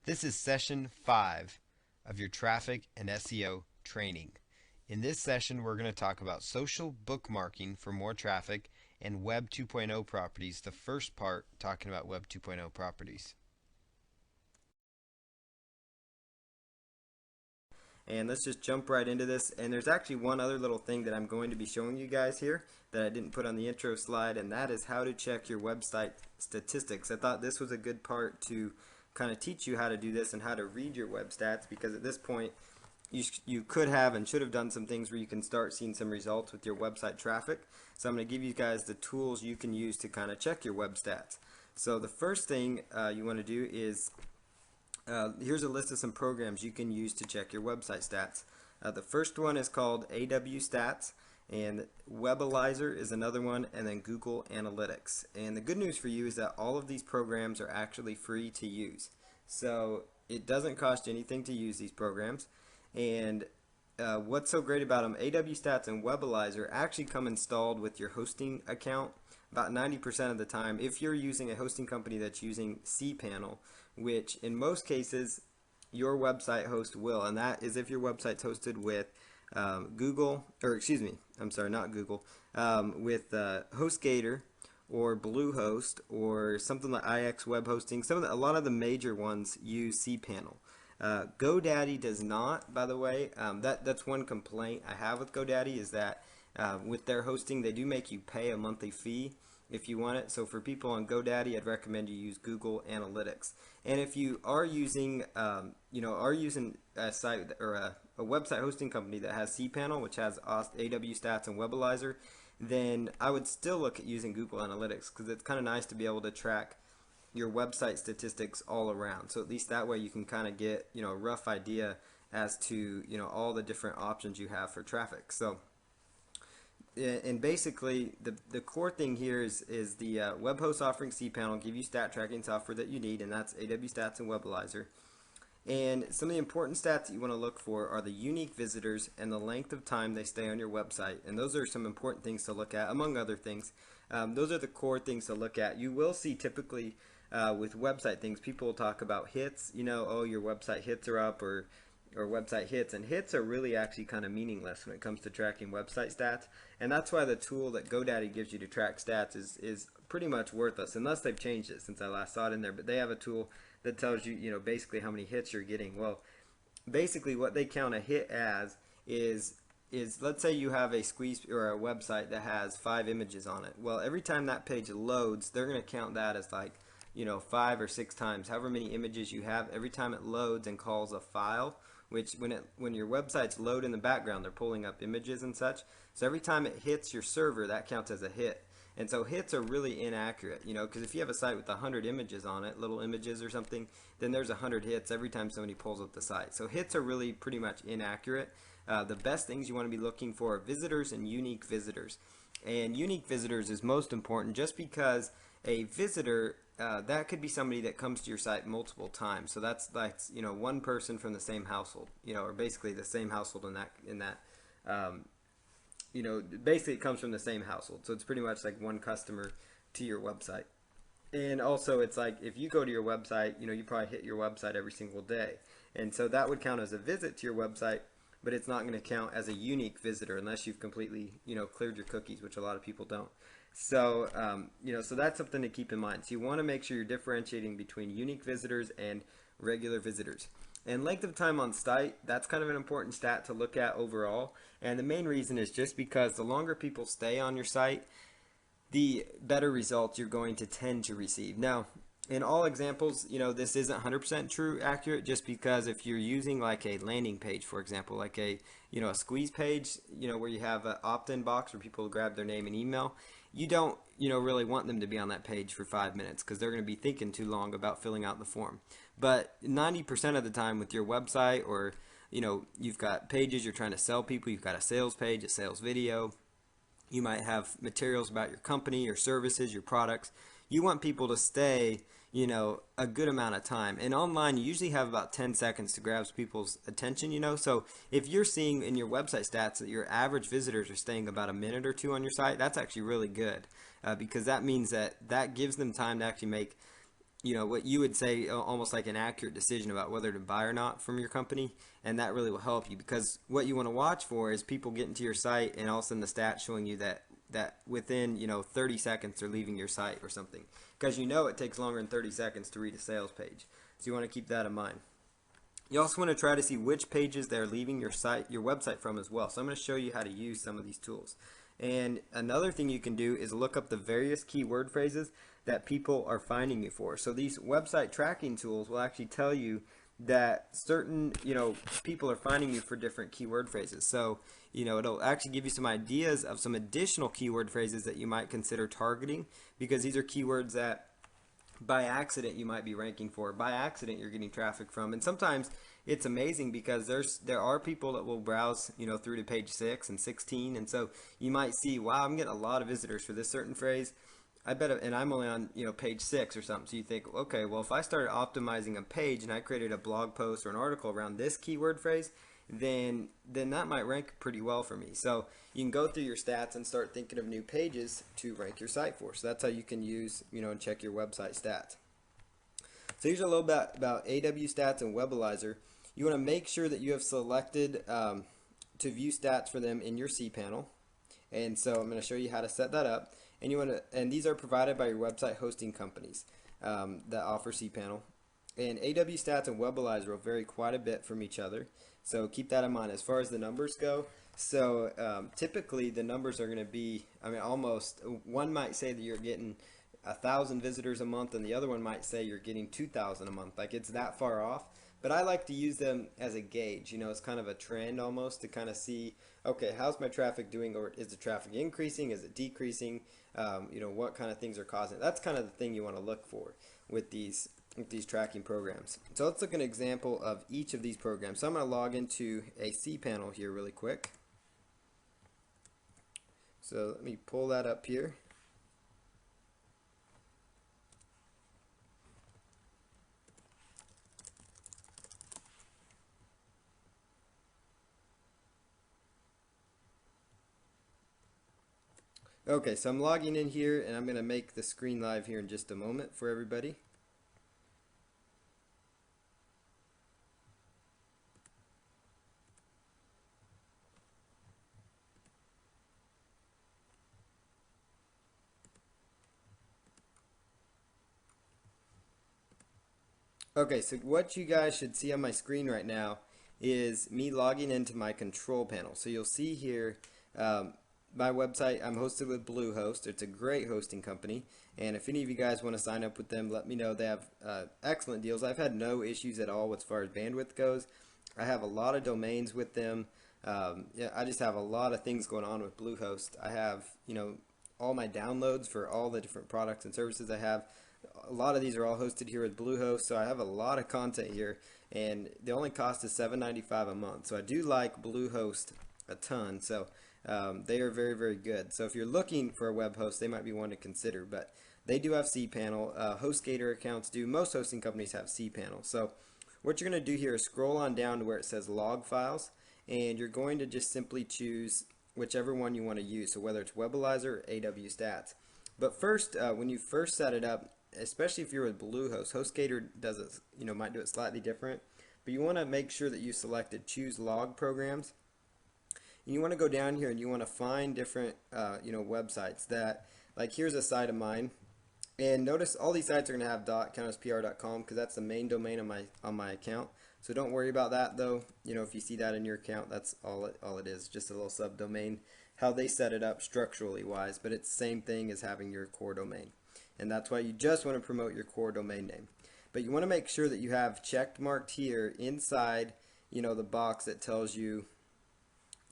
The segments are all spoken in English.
This is session 5 of your traffic and SEO training. In this session, we're going to talk about social bookmarking for more traffic and Web 2.0 properties. The first part talking about Web 2.0 properties. And let's just jump right into this. And there's actually one other little thing that I'm going to be showing you guys here that I didn't put on the intro slide, and that is how to check your website statistics. I thought this was a good part to kind of teach you how to do this and how to read your web stats, because at this point you could have and should have done some things where you can start seeing some results with your website traffic. So I'm going to give you guys the tools you can use to kind of check your web stats. So the first thing you want to do is here's a list of some programs you can use to check your website stats. The first one is called AW Stats, and Webalizer is another one, and then Google Analytics. And the good news for you is that all of these programs are actually free to use. So it doesn't cost you anything to use these programs. And what's so great about them, AW Stats and Webalizer actually come installed with your hosting account about 90% of the time if you're using a hosting company that's using cPanel, which in most cases your website host will, and that is if your website's hosted with Google, or excuse me, I'm sorry, not Google, with HostGator or Bluehost or something like IX Web Hosting. A lot of the major ones use cPanel. GoDaddy does not, by the way. That's one complaint I have with GoDaddy, is that with their hosting, they do make you pay a monthly fee if you want it. So for people on GoDaddy, I'd recommend you use Google Analytics. And if you are using, a site or a website hosting company that has cPanel, which has AW Stats and Webalizer, then I would still look at using Google Analytics, because it's kind of nice to be able to track your website statistics all around. So at least that way you can kind of get a rough idea as to all the different options you have for traffic. So and basically the core thing here is the web host offering cPanel give you stat tracking software that you need, and that's AW Stats and Webalizer. And some of the important stats that you want to look for are the unique visitors and the length of time they stay on your website. And those are some important things to look at, among other things. Those are the core things to look at. You will see typically with website things, people will talk about hits. Oh, your website hits are up, or website hits, and hits are really actually kind of meaningless when it comes to tracking website stats. And that's why the tool that GoDaddy gives you to track stats is pretty much worthless, unless they've changed it since I last saw it in there. But they have a tool that tells you, basically how many hits you're getting. Well, basically what they count a hit as is let's say you have a squeeze or a website that has 5 images on it. Well, every time that page loads, they're going to count that as like 5 or 6 times, however many images you have. Every time it loads and calls a file, which when your websites load in the background, they're pulling up images and such. So every time it hits your server, that counts as a hit. And so hits are really inaccurate, because if you have a site with 100 images on it, little images or something, then there's 100 hits every time somebody pulls up the site. So hits are really pretty much inaccurate. The best things you want to be looking for are visitors and unique visitors. And unique visitors is most important, just because a visitor, that could be somebody that comes to your site multiple times. So that's like one person from the same household, or basically the same household in that basically it comes from the same household. So it's pretty much like one customer to your website. And also it's like if you go to your website, you probably hit your website every single day. And so that would count as a visit to your website, but it's not going to count as a unique visitor unless you've completely, cleared your cookies, which a lot of people don't. So, so that's something to keep in mind. So you want to make sure you're differentiating between unique visitors and regular visitors. And length of time on site, that's kind of an important stat to look at overall. And the main reason is just because the longer people stay on your site, the better results you're going to tend to receive. Now, in all examples, this isn't 100% accurate, just because if you're using like a landing page, for example, like a squeeze page, where you have an opt-in box where people grab their name and email, you don't really want them to be on that page for 5 minutes, because they're going to be thinking too long about filling out the form. But 90% of the time with your website, or you've got pages you're trying to sell people, you've got a sales page, a sales video, you might have materials about your company, your services, your products. You want people to stay a good amount of time. And online, you usually have about 10 seconds to grab people's attention, So if you're seeing in your website stats that your average visitors are staying about a minute or 2 on your site, that's actually really good, because that means that gives them time to actually make what you would say almost like an accurate decision about whether to buy or not from your company, and that really will help you, because what you want to watch for is people getting to your site and all of a sudden the stats showing you that within 30 seconds they're leaving your site or something, because it takes longer than 30 seconds to read a sales page. So you want to keep that in mind. You also want to try to see which pages they're leaving your website from as well. So I'm going to show you how to use some of these tools. And another thing you can do is look up the various keyword phrases that people are finding you for. So these website tracking tools will actually tell you that certain, people are finding you for different keyword phrases. So, it'll actually give you some ideas of some additional keyword phrases that you might consider targeting, because these are keywords that by accident you might be ranking for, by accident you're getting traffic from. And sometimes it's amazing because there are people that will browse through to page 6 and 16, and so you might see, wow, I'm getting a lot of visitors for this certain phrase, I bet, and I'm only on page 6 or something. So you think, okay, well, if I started optimizing a page and I created a blog post or an article around this keyword phrase, then that might rank pretty well for me. So you can go through your stats and start thinking of new pages to rank your site for. So that's how you can use, and check your website stats. So here's a little bit about AW Stats and Webalizer. You want to make sure that you have selected to view stats for them in your cPanel. And so I'm going to show you how to set that up. And these are provided by your website hosting companies that offer cPanel. And AW Stats and Webalizer will vary quite a bit from each other. So keep that in mind as far as the numbers go. So typically the numbers are going to be, almost, one might say that you're getting 1,000 visitors a month, and the other one might say you're getting 2,000 a month. Like, it's that far off. But I like to use them as a gauge. It's kind of a trend almost to kind of see, okay, how's my traffic doing, or is the traffic increasing, is it decreasing, what kind of things are causing it. That's kind of the thing you want to look for with these tracking programs. So let's look at an example of each of these programs. So I'm going to log into a cPanel here really quick. So let me pull that up here. Okay, so I'm logging in here, and I'm going to make the screen live here in just a moment for everybody. Okay, so what you guys should see on my screen right now is me logging into my control panel. So you'll see here my website. I'm hosted with Bluehost. It's a great hosting company, and if any of you guys want to sign up with them, let me know. They have excellent deals. I've had no issues at all as far as bandwidth goes. I have a lot of domains with them. Yeah, I just have a lot of things going on with Bluehost. I have all my downloads for all the different products and services I have. A lot of these are all hosted here with Bluehost, so I have a lot of content here, and the only cost is $7.95 a month. So I do like Bluehost a ton. So they are very, very good. So if you're looking for a web host, they might be one to consider. But they do have cPanel. HostGator accounts do. Most hosting companies have cPanel. So what you're going to do here is scroll on down to where it says log files, and you're going to just simply choose whichever one you want to use. So whether it's Webalizer or AW Stats. But first, when you first set it up, especially if you're with Bluehost, HostGator does it, might do it slightly different. But you want to make sure that you selected choose log programs. And you want to go down here and you want to find different, websites that, like, here's a site of mine. And notice all these sites are going to have .counterspr.com because that's the main domain on my account. So don't worry about that though. If you see that in your account, that's all it is, just a little subdomain. How they set it up structurally wise, but it's the same thing as having your core domain. And that's why you just want to promote your core domain name. But you want to make sure that you have checked marked here inside, the box that tells you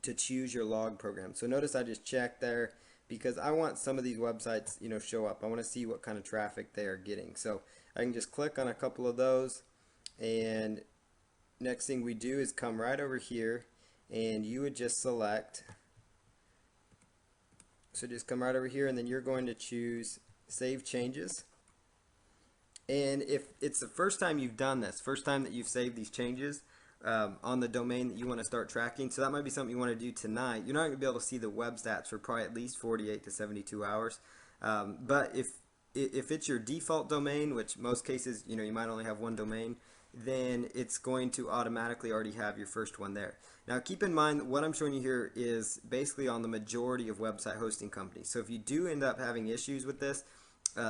to choose your log program. So notice I just checked there because I want some of these websites, show up. I want to see what kind of traffic they are getting. So I can just click on a couple of those, and next thing we do is come right over here, and you would just select. So just come right over here, and then you're going to choose Save Changes. And if it's the first time you've done this, first time that you've saved these changes on the domain that you want to start tracking, so that might be something you want to do tonight. You're not going to be able to see the web stats for probably at least 48 to 72 hours. But if it's your default domain, which most cases, you might only have one domain, then it's going to automatically already have your first one there. Now keep in mind that what I'm showing you here is basically on the majority of website hosting companies. So if you do end up having issues with this,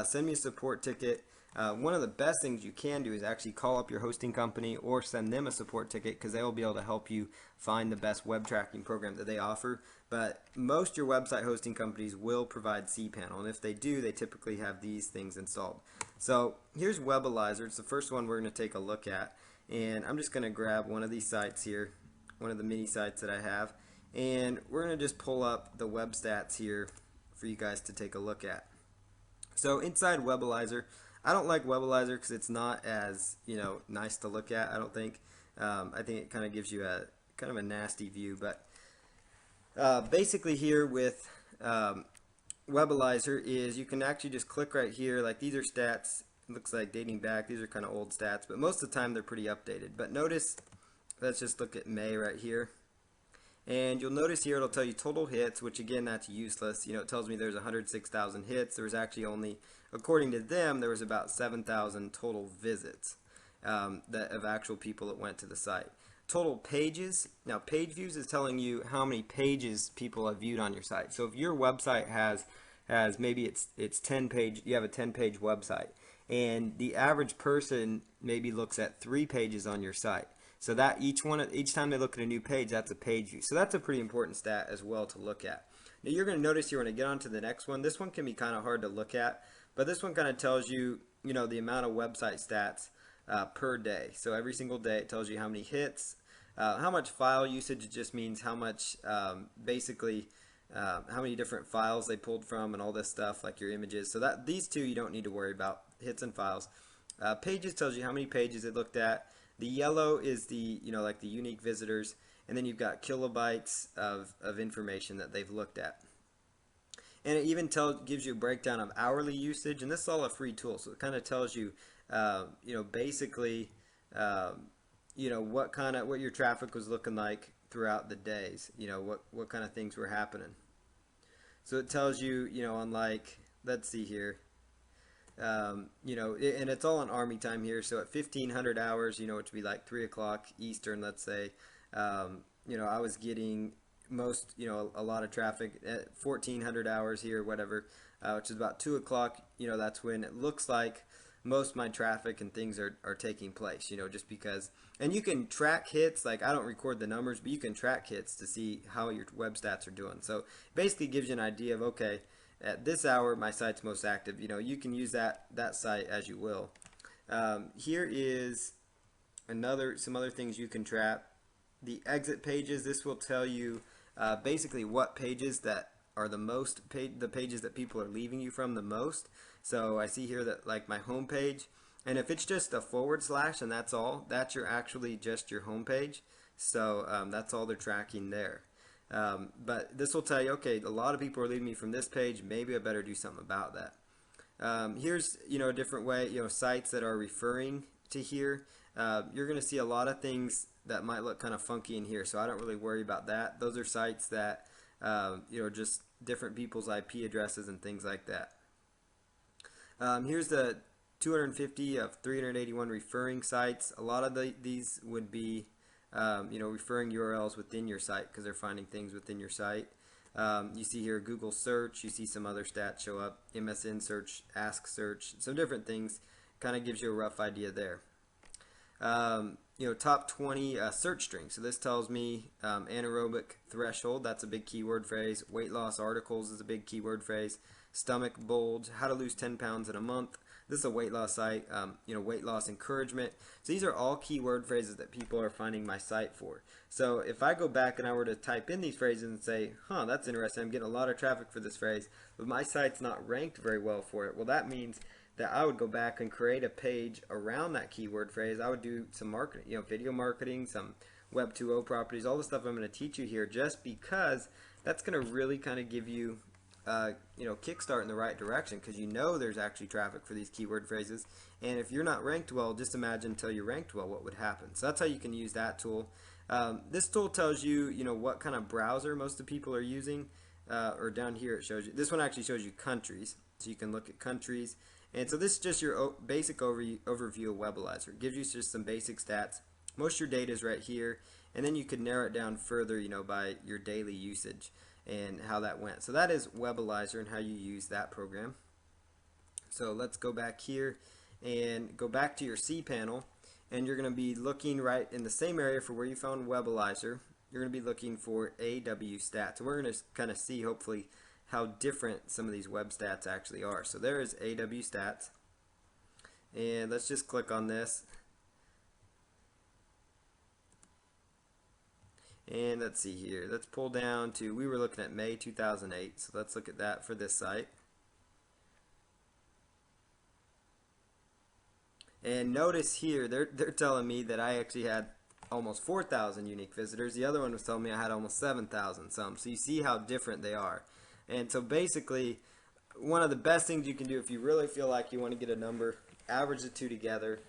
send me a support ticket. One of the best things you can do is actually call up your hosting company or send them a support ticket, because they will be able to help you find the best web tracking program that they offer. But most your website hosting companies will provide cPanel, and if they do, they typically have these things installed. So here's Webalizer. It's the first one we're going to take a look at, and I'm just going to grab one of these sites here, one of the mini sites that I have, and we're going to just pull up the web stats here for you guys to take a look at. So inside Webalizer, I don't like Webalizer because it's not as nice to look at. I don't think. I think it kind of gives you a kind of a nasty view. But basically here with Webalizer is you can actually just click right here. Like these are stats. It looks like dating back. These are kind of old stats, but most of the time they're pretty updated. But notice, let's just look at May right here. And you'll notice here it'll tell you total hits, which again, that's useless. It tells me there's 106,000 hits. There was actually only, according to them, there was about 7,000 total visits of actual people that went to the site. Total pages. Now, page views is telling you how many pages people have viewed on your site. So if your website has maybe it's 10 page, you have a 10-page website, and the average person maybe looks at 3 pages on your site. So that each time they look at a new page, that's a page view. So that's a pretty important stat as well to look at. Now you're going to notice here when I get on to the next one, this one can be kind of hard to look at, but this one kind of tells you, the amount of website stats per day. So every single day it tells you how many hits, how much file usage. It just means how much, basically, how many different files they pulled from and all this stuff, like your images. So that these two you don't need to worry about, hits and files. Pages tells you how many pages it looked at. The yellow is the, like the unique visitors, and then you've got kilobytes of information that they've looked at. And it even gives you a breakdown of hourly usage, and this is all a free tool, so it kind of tells you, basically, what your traffic was looking like throughout the days, what kind of things were happening. So it tells you, on like, let's see here. And it's all on Army time here, so at 1500 hours, which would be like 3 o'clock Eastern, let's say, I was getting a lot of traffic at 1400 hours here, whatever, which is about 2 o'clock. That's when it looks like most of my traffic and things are taking place, just because. And you can track hits. Like, I don't record the numbers, but you can track hits to see how your web stats are doing. So basically gives you an idea of, okay, at this hour my site's most active. You can use that site as you will. Here is some other things you can track. The exit pages. This will tell you basically what pages that are the pages that people are leaving you from the most. So I see here that, like, my home page, and if it's just a / and that's all, that's actually just your home page. So that's all they're tracking there. But this will tell you, okay, a lot of people are leaving me from this page, maybe I better do something about that. Here's a different way, sites that are referring to here. You're going to see a lot of things that might look kind of funky in here, so I don't really worry about that. Those are sites that just different people's IP addresses and things like that. Here's the 250 of 381 referring sites. A lot of these would be referring URLs within your site, because they're finding things within your site. You see here Google search, you see some other stats show up, MSN search, Ask search, some different things. Kind of gives you a rough idea there. Top 20 search strings. So this tells me anaerobic threshold, that's a big keyword phrase. Weight loss articles is a big keyword phrase. Stomach bulge, how to lose 10 pounds in a month. This is a weight loss site. Weight loss encouragement. So these are all keyword phrases that people are finding my site for. So if I go back and I were to type in these phrases and say, that's interesting, I'm getting a lot of traffic for this phrase, but my site's not ranked very well for it. Well, that means that I would go back and create a page around that keyword phrase. I would do some marketing, video marketing, some Web 2.0 properties, all the stuff I'm going to teach you here, just because that's going to really kind of give you kickstart in the right direction, because there's actually traffic for these keyword phrases. And if you're not ranked well, just imagine until you're ranked well what would happen. So that's how you can use that tool. This tool tells you, what kind of browser most of the people are using, or down here it shows you. This one actually shows you countries, so you can look at countries. And so this is just your basic overview of Webalizer. It gives you just some basic stats. Most of your data is right here, and then you could narrow it down further, by your daily usage and how that went. So that is Webalizer and how you use that program. So let's go back here and go back to your cPanel, and you're going to be looking right in the same area for where you found Webalizer. You're going to be looking for AW stats. And we're going to kind of see, hopefully, how different some of these web stats actually are. So there is AW stats, and let's just click on this, and let's see here, let's pull down to, we were looking at May 2008, so let's look at that for this site. And notice here they're telling me that I actually had almost 4,000 unique visitors. The other one was telling me I had almost 7,000 some. So you see how different they are. And so basically, one of the best things you can do if you really feel like you want to get a number, average the two together.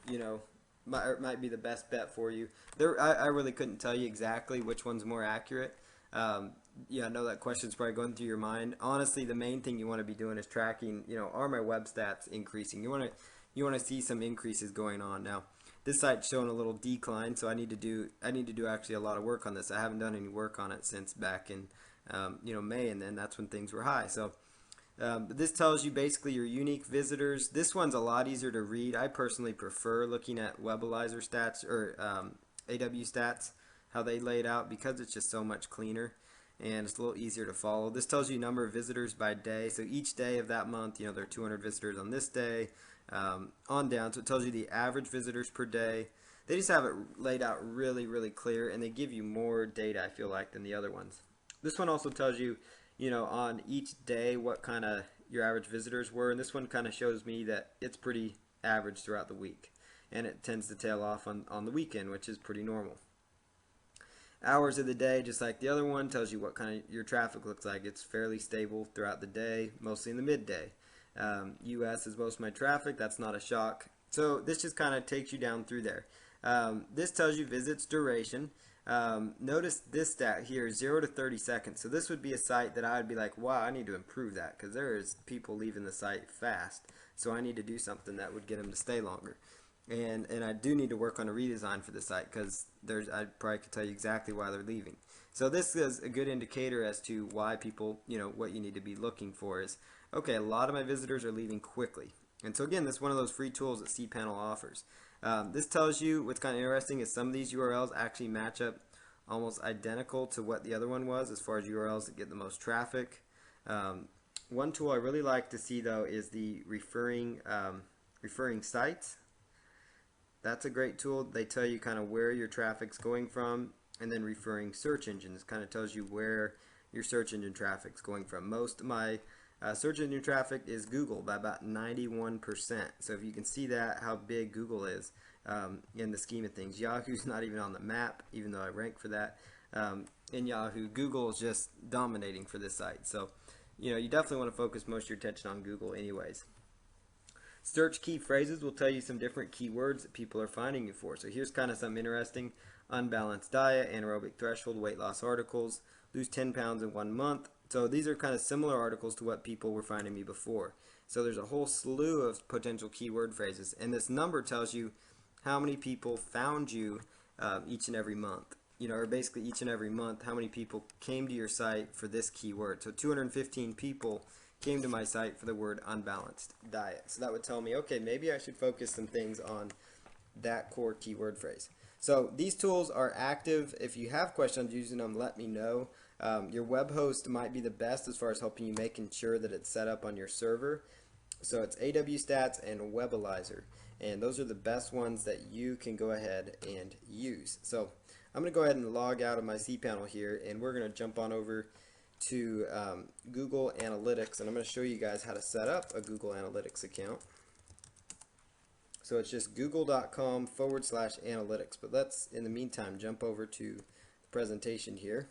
Might be the best bet for you. I really couldn't tell you exactly which one's more accurate. I know that question's probably going through your mind. Honestly, the main thing you want to be doing is tracking, are my web stats increasing? You want to see some increases going on. Now, this site's showing a little decline, so I need to do actually a lot of work on this. I haven't done any work on it since back in May, and then that's when things were high. So this tells you basically your unique visitors. This one's a lot easier to read. I personally prefer looking at Webalizer stats or AW stats, how they lay it out, because it's just so much cleaner and it's a little easier to follow. This tells you number of visitors by day. So each day of that month, there are 200 visitors on this day, on down. So it tells you the average visitors per day. They just have it laid out really, really clear, and they give you more data, I feel like, than the other ones. This one also tells you, on each day what kind of your average visitors were, and this one kind of shows me that it's pretty average throughout the week, and it tends to tail off on the weekend, which is pretty normal. Hours of the day, just like the other one, tells you what kind of your traffic looks like. It's fairly stable throughout the day, mostly in the midday. US is most of my traffic. That's not a shock. So this just kind of takes you down through there. This tells you visits duration. Notice this stat here, 0 to 30 seconds. So this would be a site that I would be like, wow, I need to improve that, because there is people leaving the site fast. So I need to do something that would get them to stay longer. And I do need to work on a redesign for the site, because I probably could tell you exactly why they're leaving. So this is a good indicator as to why people, what you need to be looking for is, okay, a lot of my visitors are leaving quickly. And so again, this is one of those free tools that cPanel offers. This tells you, what's kind of interesting is some of these URLs actually match up almost identical to what the other one was as far as URLs that get the most traffic. One tool I really like to see, though, is the referring sites. That's a great tool. They tell you kind of where your traffic's going from, and then referring search engines kind of tells you where your search engine traffic's going from. Most of my search engine traffic is Google by about 91%. So if you can see that, how big Google is in the scheme of things. Yahoo's not even on the map, even though I rank for that. In Yahoo, Google is just dominating for this site. So you definitely want to focus most of your attention on Google anyways. Search key phrases will tell you some different keywords that people are finding you for. So here's kind of some interesting: unbalanced diet, anaerobic threshold, weight loss articles, lose 10 pounds in 1 month. So these are kind of similar articles to what people were finding me before. So there's a whole slew of potential keyword phrases, and this number tells you how many people found you each and every month. Or basically each and every month, how many people came to your site for this keyword. So 215 people came to my site for the word unbalanced diet. So that would tell me, okay, maybe I should focus some things on that core keyword phrase. So these tools are active. If you have questions using them, let me know. Your web host might be the best as far as helping you making sure that it's set up on your server. So it's AW Stats and Webalizer, and those are the best ones that you can go ahead and use. So I'm going to go ahead and log out of my cPanel here, and we're going to jump on over to Google Analytics, and I'm going to show you guys how to set up a Google Analytics account. So it's just google.com/analytics, but let's in the meantime jump over to the presentation here.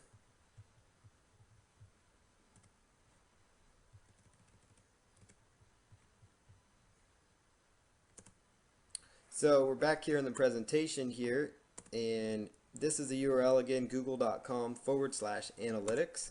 So we're back here in the presentation here, and this is the URL again, google.com/analytics.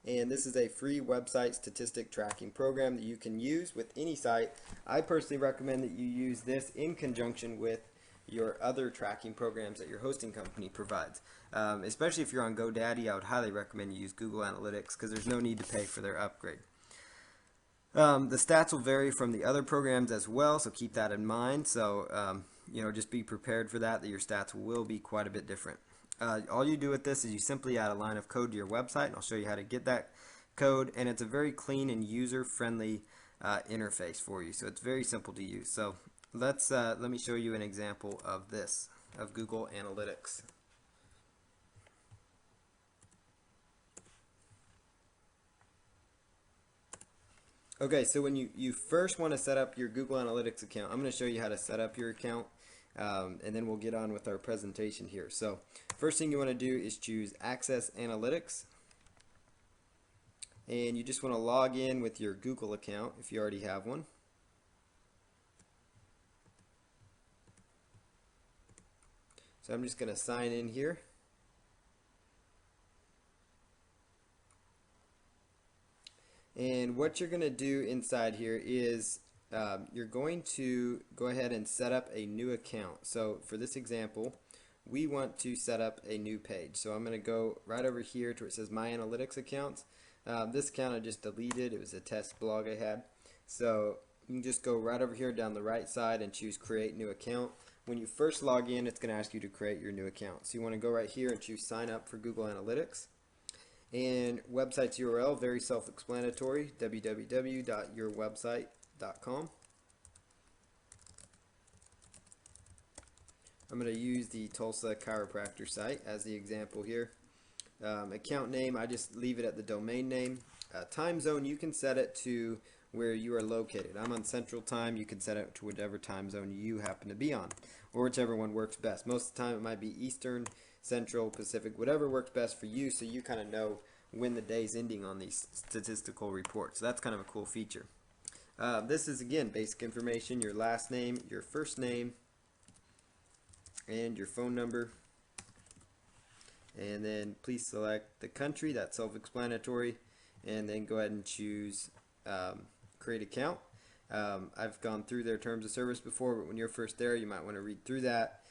and this is a free website statistic tracking program that you can use with any site. I personally recommend that you use this in conjunction with your other tracking programs that your hosting company provides. Especially if you're on GoDaddy, I would highly recommend you use Google Analytics because there's no need to pay for their upgrade. The stats will vary from the other programs as well, so keep that in mind. So, just be prepared for that your stats will be quite a bit different. All you do with this is you simply add a line of code to your website, and I'll show you how to get that code, and it's a very clean and user-friendly interface for you, so it's very simple to use. So let me show you an example of this, of Google Analytics. Okay, so when you first want to set up your Google Analytics account, I'm going to show you how to set up your account, and then we'll get on with our presentation here. So first thing you want to do is choose Access Analytics, and you just want to log in with your Google account if you already have one. So I'm just going to sign in here. And what you're going to do inside here is you're going to go ahead and set up a new account. So for this example, we want to set up a new page. So I'm going to go right over here to where it says My Analytics Accounts. This account I just deleted. It was a test blog I had. So you can just go right over here down the right side and choose Create New Account. When you first log in, it's going to ask you to create your new account. So you want to go right here and choose Sign Up for Google Analytics. And website's URL, very self-explanatory, www.yourwebsite.com. I'm going to use the Tulsa Chiropractor site as the example here. Account name, I just leave it at the domain name. Time zone, you can set it to where you are located. I'm on Central Time. You can set it to whatever time zone you happen to be on, or whichever one works best. Most of the time it might be Eastern, Central, Pacific, whatever works best for you, so you kind of know when the day's ending on these statistical reports. So that's kind of a cool feature. This is, again, basic information: your last name, your first name, and your phone number. And then please select the country. That's self-explanatory. And then go ahead and choose Create Account. I've gone through their terms of service before, but when you're first there, you might want to read through that.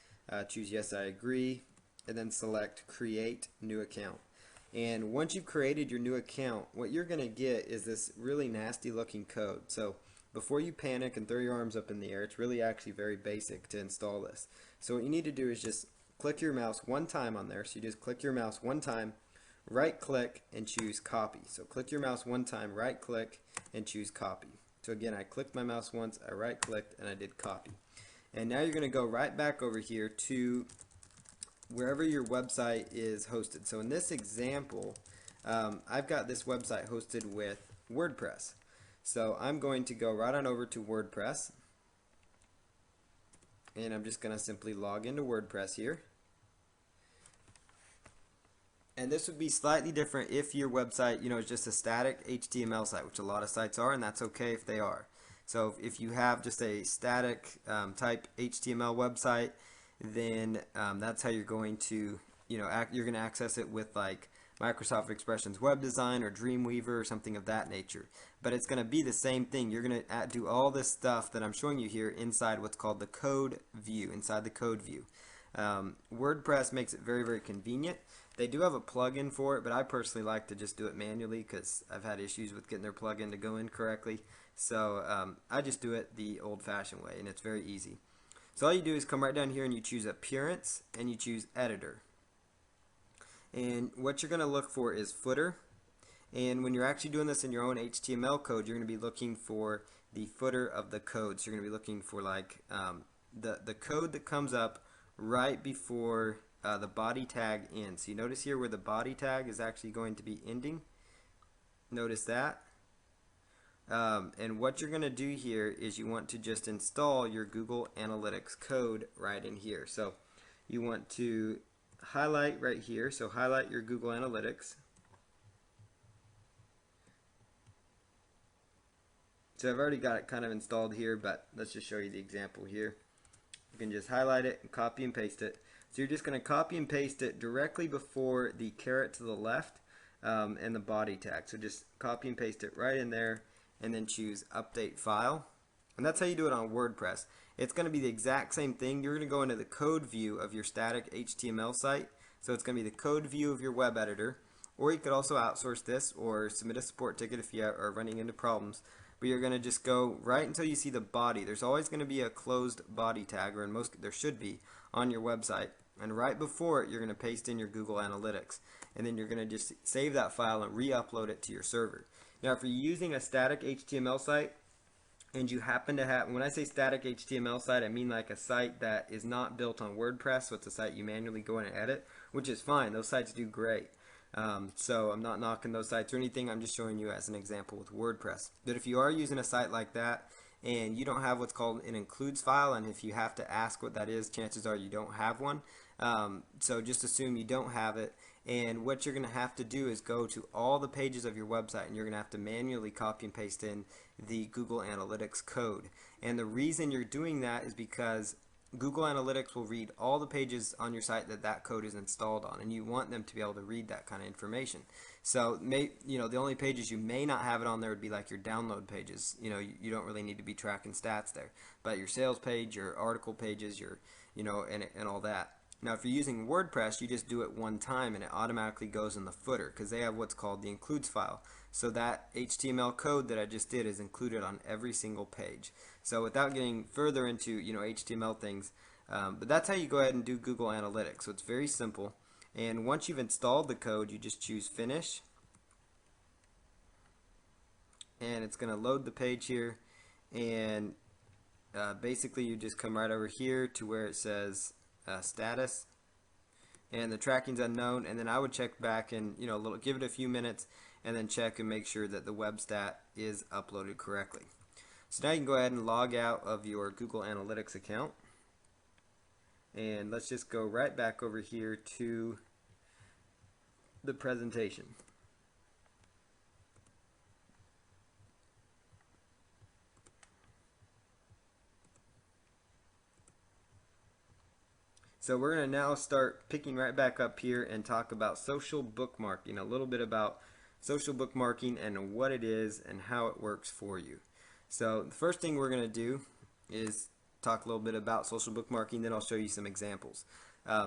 Choose Yes, I agree, and then select Create New Account. And once you've created your new account, what you're going to get is this really nasty looking code. So before you panic and throw your arms up in the air, it's really actually very basic to install this. So what you need to do is just click your mouse one time on there. So you just click your mouse one time, right click, and choose Copy. So click your mouse one time, right click, and choose Copy. So again, I clicked my mouse once, I right clicked, and I did Copy. And now you're going to go right back over here to wherever your website is hosted. So in this example, I've got this website hosted with WordPress. So I'm going to go right on over to WordPress, and I'm just going to simply log into WordPress here. And this would be slightly different if your website, is just a static HTML site, which a lot of sites are, and that's okay if they are. So if you have just a static type HTML website, then that's how you're going to, you're going to access it with like Microsoft Expressions Web Design or Dreamweaver or something of that nature. But it's going to be the same thing. You're going to do all this stuff that I'm showing you here inside what's called the code view, inside the code view. WordPress makes it very, very convenient. They do have a plugin for it, but I personally like to just do it manually because I've had issues with getting their plugin to go in correctly. So I just do it the old-fashioned way, and it's very easy. So all you do is come right down here and you choose Appearance and you choose Editor. And what you're going to look for is footer. And when you're actually doing this in your own HTML code, you're going to be looking for the footer of the code. So you're going to be looking for like the code that comes up right before the body tag ends. So you notice here where the body tag is actually going to be ending. Notice that. And what you're going to do here is you want to just install your Google Analytics code right in here. So you want to highlight right here. So highlight your Google Analytics. So I've already got it kind of installed here, but let's just show you the example here. You can just highlight it and copy and paste it. So you're just going to copy and paste it directly before the caret to the left. and the body tag. So just copy and paste it right in there, and then choose update file. And that's how you do it on WordPress. It's going to be the exact same thing. You're going to go into the code view of your static HTML site. So it's going to be the code view of your web editor. Or you could also outsource this or submit a support ticket if you are running into problems. But you're going to just go right until you see the body. There's always going to be a closed body tag, or in most there should be, on your website. And right before it, you're going to paste in your Google Analytics. And then you're going to just save that file and re-upload it to your server. Now, if you're using a static HTML site, and you happen to have, when I say static HTML site, I mean like a site that is not built on WordPress, so it's a site you manually go in and edit, which is fine. Those sites do great. So I'm not knocking those sites or anything. I'm just showing you as an example with WordPress. But if you are using a site like that and you don't have what's called an includes file, and if you have to ask what that is, chances are you don't have one. So just assume you don't have it. And what you're going to have to do is go to all the pages of your website, and you're going to have to manually copy and paste in the Google Analytics code. And the reason you're doing that is because Google Analytics will read all the pages on your site that code is installed on, and you want them to be able to read that kind of information. So, the only pages you may not have it on there would be like your download pages. You don't really need to be tracking stats there, but your sales page, your article pages, and all that. Now, if you're using WordPress, you just do it one time and it automatically goes in the footer because they have what's called the includes file. So that HTML code that I just did is included on every single page. So without getting further into HTML things, but that's how you go ahead and do Google Analytics. So it's very simple. And once you've installed the code, you just choose Finish. And it's going to load the page here. And basically you just come right over here to where it says status, and the tracking's unknown, and then I would check back and give it a few minutes and then check and make sure that the web stat is uploaded correctly. So now you can go ahead and log out of your Google Analytics account, and let's just go right back over here to the presentation. So we're going to now start picking right back up here and talk about social bookmarking, a little bit about social bookmarking and what it is and how it works for you. So the first thing we're going to do is talk a little bit about social bookmarking, then I'll show you some examples.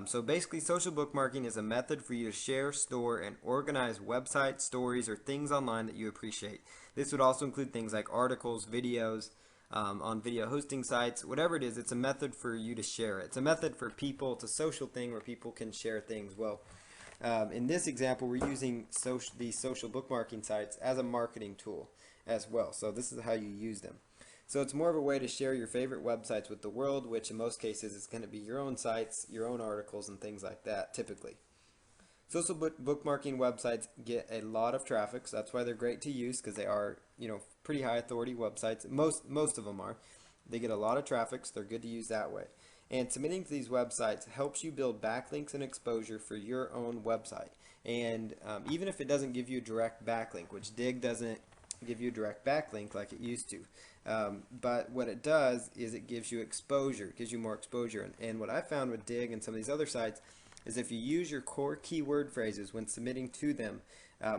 So basically, social bookmarking is a method for you to share, store, and organize websites, stories, or things online that you appreciate. This would also include things like articles, videos, on video hosting sites, whatever it is. It's a method for you to share it. It's a method for people. It's a social thing where people can share things. Well, in this example, we're using these social bookmarking sites as a marketing tool as well. So this is how you use them. So it's more of a way to share your favorite websites with the world, which in most cases is going to be your own sites, your own articles, and things like that, typically. Social bookmarking websites get a lot of traffic, so that's why they're great to use, because they are, pretty high authority websites. Most of them are. They get a lot of traffic, so they're good to use that way. And submitting to these websites helps you build backlinks and exposure for your own website. And even if it doesn't give you a direct backlink, which Digg doesn't give you a direct backlink like it used to, but what it does is it gives you exposure. It gives you more exposure. And what I found with Digg and some of these other sites is if you use your core keyword phrases when submitting to them,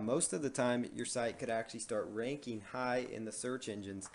most of the time your site could actually start ranking high in the search engines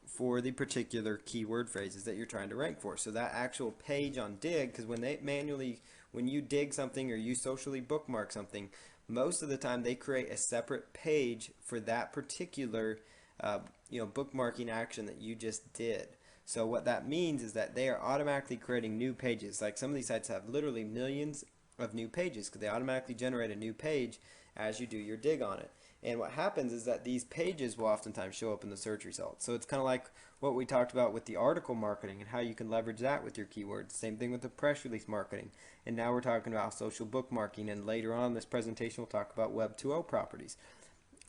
for the particular keyword phrases that you're trying to rank for. So that actual page on Digg, because when you dig something or you socially bookmark something, most of the time they create a separate page for that particular bookmarking action that you just did. So what that means is that they are automatically creating new pages. Like some of these sites have literally millions of new pages because they automatically generate a new page as you do your dig on it. And what happens is that these pages will oftentimes show up in the search results. So it's kind of like what we talked about with the article marketing and how you can leverage that with your keywords. Same thing with the press release marketing. And now we're talking about social bookmarking, and later on in this presentation we'll talk about Web 2.0 properties.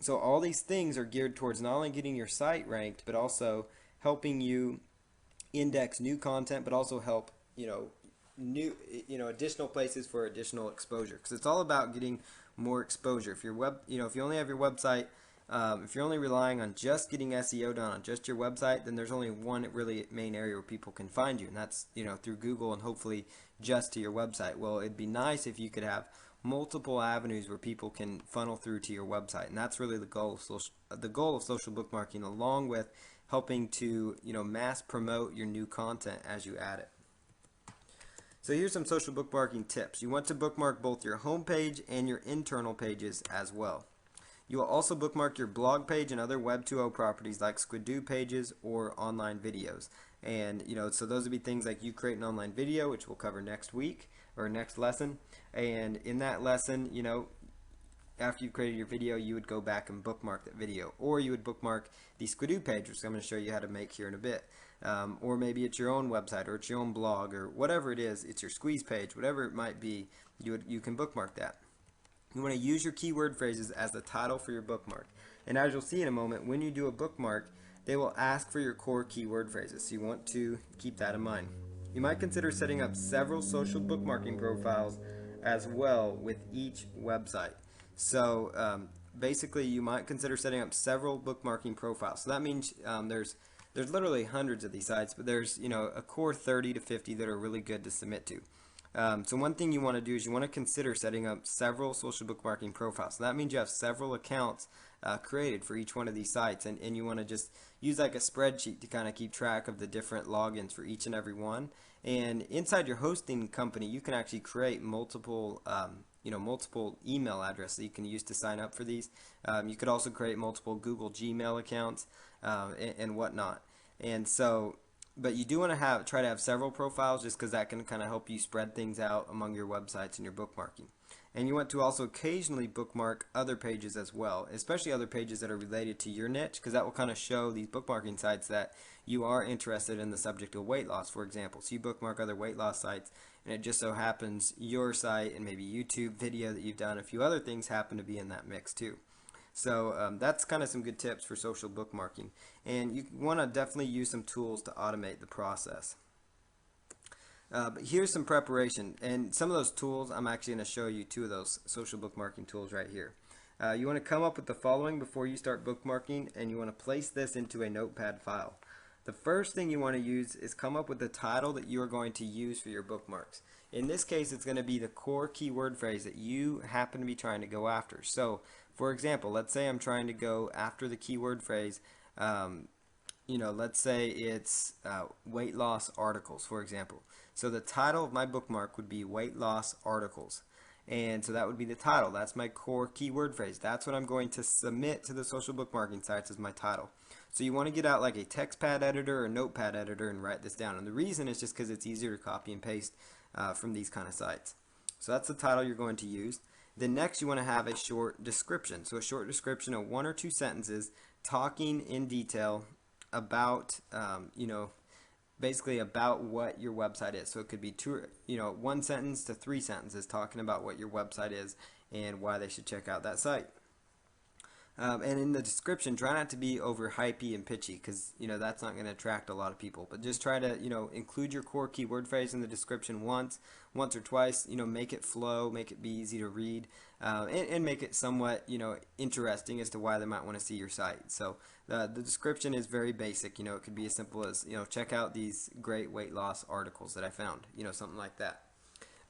So all these things are geared towards not only getting your site ranked, but also helping you index new content, but also help additional places for additional exposure, because it's all about getting more exposure. If your if you only have your website, if you're only relying on just getting SEO done on just your website, then there's only one really main area where people can find you, and that's through Google and hopefully just to your website. Well, it'd be nice if you could have multiple avenues where people can funnel through to your website, and that's really the goal of social bookmarking, along with helping to mass promote your new content as you add it. So here's some social bookmarking tips. You want to bookmark both your home page and your internal pages as well. You will also bookmark your blog page and other Web 2.0 properties like Squidoo pages or online videos. And so those would be things like you create an online video, which we'll cover next week or next lesson. And in that lesson, after you've created your video, you would go back and bookmark that video, or you would bookmark the Squidoo page, which I'm going to show you how to make here in a bit. Or maybe it's your own website, or it's your own blog, or whatever it is, it's your squeeze page, whatever it might be, you can bookmark that. You want to use your keyword phrases as the title for your bookmark. And as you'll see in a moment, when you do a bookmark, they will ask for your core keyword phrases, so you want to keep that in mind. You might consider setting up several social bookmarking profiles as well with each website. So basically, you might consider setting up several bookmarking profiles. So that means there's literally hundreds of these sites, but there's a core 30 to 50 that are really good to submit to. So one thing you want to do is you want to consider setting up several social bookmarking profiles. So that means you have several accounts created for each one of these sites, and you want to just use like a spreadsheet to kind of keep track of the different logins for each and every one. And inside your hosting company, you can actually create multiple multiple email addresses that you can use to sign up for these. You could also create multiple Google Gmail accounts and whatnot. And so, but you do want to try to have several profiles, just because that can kind of help you spread things out among your websites and your bookmarking. And you want to also occasionally bookmark other pages as well, especially other pages that are related to your niche, because that will kind of show these bookmarking sites that you are interested in the subject of weight loss, for example. So you bookmark other weight loss sites, and it just so happens your site and maybe YouTube video that you've done, a few other things happen to be in that mix too. So that's kind of some good tips for social bookmarking. And you want to definitely use some tools to automate the process. But here's some preparation, and some of those tools, I'm actually going to show you two of those social bookmarking tools right here. You want to come up with the following before you start bookmarking, and you want to place this into a notepad file. The first thing you want to use is come up with the title that you are going to use for your bookmarks. In this case, it's going to be the core keyword phrase that you happen to be trying to go after. So, for example, let's say I'm trying to go after the keyword phrase, let's say it's weight loss articles, for example. So the title of my bookmark would be weight loss articles. And so that would be the title. That's my core keyword phrase. That's what I'm going to submit to the social bookmarking sites as my title. So you want to get out like a TextPad editor or Notepad editor and write this down. And the reason is just because it's easier to copy and paste from these kind of sites. So that's the title you're going to use. Then next you want to have a short description. So a short description of 1 or 2 sentences talking in detail about, basically about what your website is. So it could be 1 sentence to 3 sentences talking about what your website is and why they should check out that site. And in the description, try not to be over hypey and pitchy, because that's not going to attract a lot of people. But just try to include your core keyword phrase in the description once or twice. Make it flow, make it be easy to read, and make it somewhat interesting as to why they might want to see your site. So the description is very basic. It could be as simple as check out these great weight loss articles that I found. Something like that.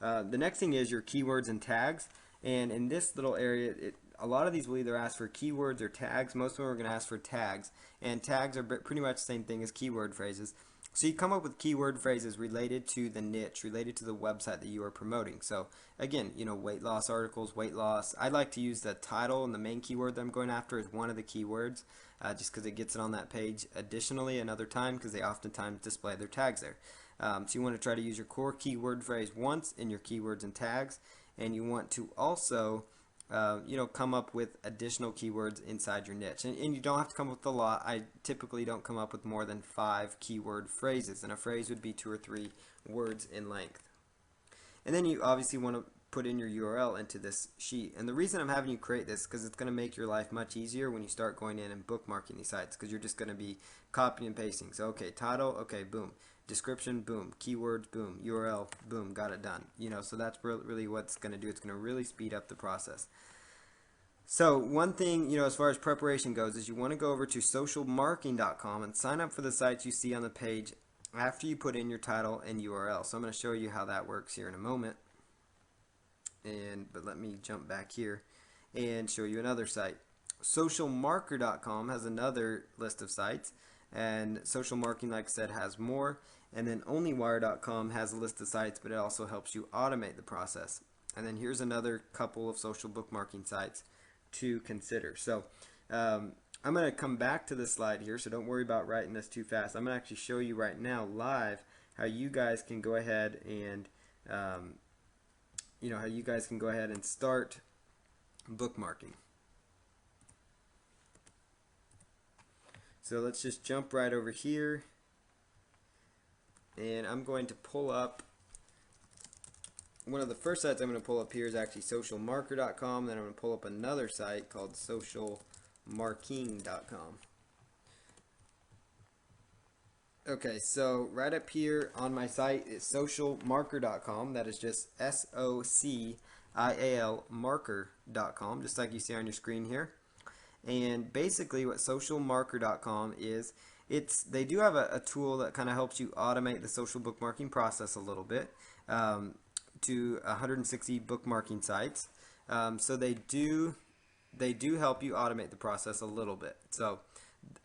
The next thing is your keywords and tags. And in this little area, a lot of these will either ask for keywords or tags. Most of them are going to ask for tags, and tags are pretty much the same thing as keyword phrases. So you come up with keyword phrases related to the niche, related to the website that you are promoting. So again, weight loss articles, weight loss. I like to use the title and the main keyword that I'm going after as one of the keywords, just because it gets it on that page additionally another time, because they oftentimes display their tags there. So you want to try to use your core keyword phrase once in your keywords and tags, and you want to also come up with additional keywords inside your niche. And you don't have to come up with a lot. I typically don't come up with more than 5 keyword phrases, and a phrase would be 2 or 3 words in length. And then you obviously want to put in your URL into this sheet. And the reason I'm having you create this is because it's going to make your life much easier when you start going in and bookmarking these sites, because you're just going to be copying and pasting. So okay, title, okay, boom. Description, boom. Keywords, boom. URL, boom. Got it done. So that's really what's going to do. It's going to really speed up the process. So one thing, as far as preparation goes, is you want to go over to socialmarketing.com and sign up for the sites you see on the page after you put in your title and URL. So I'm going to show you how that works here in a moment. but let me jump back here and show you another site. Socialmarker.com has another list of sites, and Social Marketing, like I said, has more. And then OnlyWire.com has a list of sites, but it also helps you automate the process. And then here's another couple of social bookmarking sites to consider. So I'm going to come back to this slide here, so don't worry about writing this too fast. I'm going to actually show you right now live how you guys can go ahead and start bookmarking. So let's just jump right over here, and I'm going to pull up one of the first sites I'm going to pull up here is actually socialmarker.com. Then I'm going to pull up another site called socialmarking.com. Okay, so right up here on my site is socialmarker.com. That is just SOCIAL marker.com, just like you see on your screen here. And basically what socialmarker.com is, they do have a tool that kind of helps you automate the social bookmarking process a little bit to 160 bookmarking sites. So they do help you automate the process a little bit. So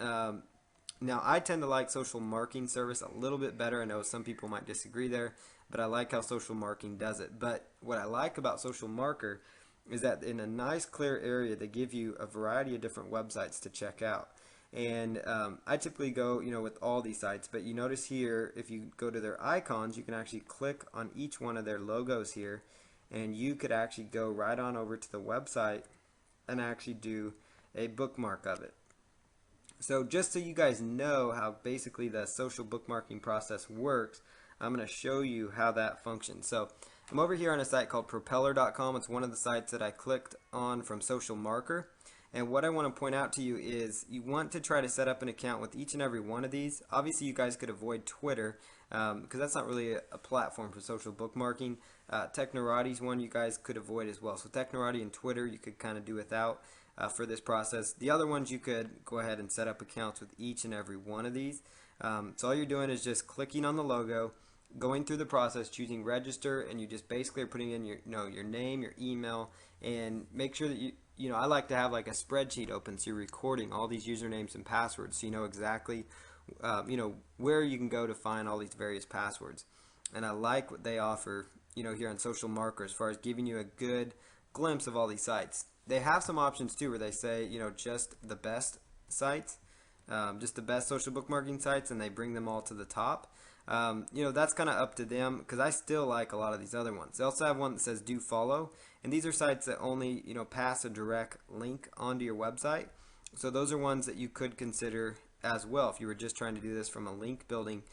now I tend to like Social Marking service a little bit better. I know some people might disagree there, but I like how Social Marking does it. But what I like about Social Marker is that in a nice clear area they give you a variety of different websites to check out. And I typically go with all these sites, but you notice here if you go to their icons, you can actually click on each one of their logos here, and you could actually go right on over to the website and actually do a bookmark of it. So just so you guys know how basically the social bookmarking process works, I'm going to show you how that functions. So I'm over here on a site called Propeller.com. It's one of the sites that I clicked on from Social Marker. And what I want to point out to you is you want to try to set up an account with each and every one of these. Obviously you guys could avoid Twitter because that's not really a platform for social bookmarking. Technorati's one you guys could avoid as well. So Technorati and Twitter you could kind of do without for this process. The other ones you could go ahead and set up accounts with each and every one of these. So all you're doing is just clicking on the logo, going through the process, choosing register, and you just basically are putting in your your name, your email, and make sure that I like to have like a spreadsheet open so you're recording all these usernames and passwords so you know exactly where you can go to find all these various passwords. And I like what they offer here on Social Marker as far as giving you a good glimpse of all these sites. They have some options too where they say just the best sites, just the best social bookmarking sites, and they bring them all to the top. That's kind of up to them because I still like a lot of these other ones. They also have one that says do follow, and these are sites that only pass a direct link onto your website. So those are ones that you could consider as well if you were just trying to do this from a link building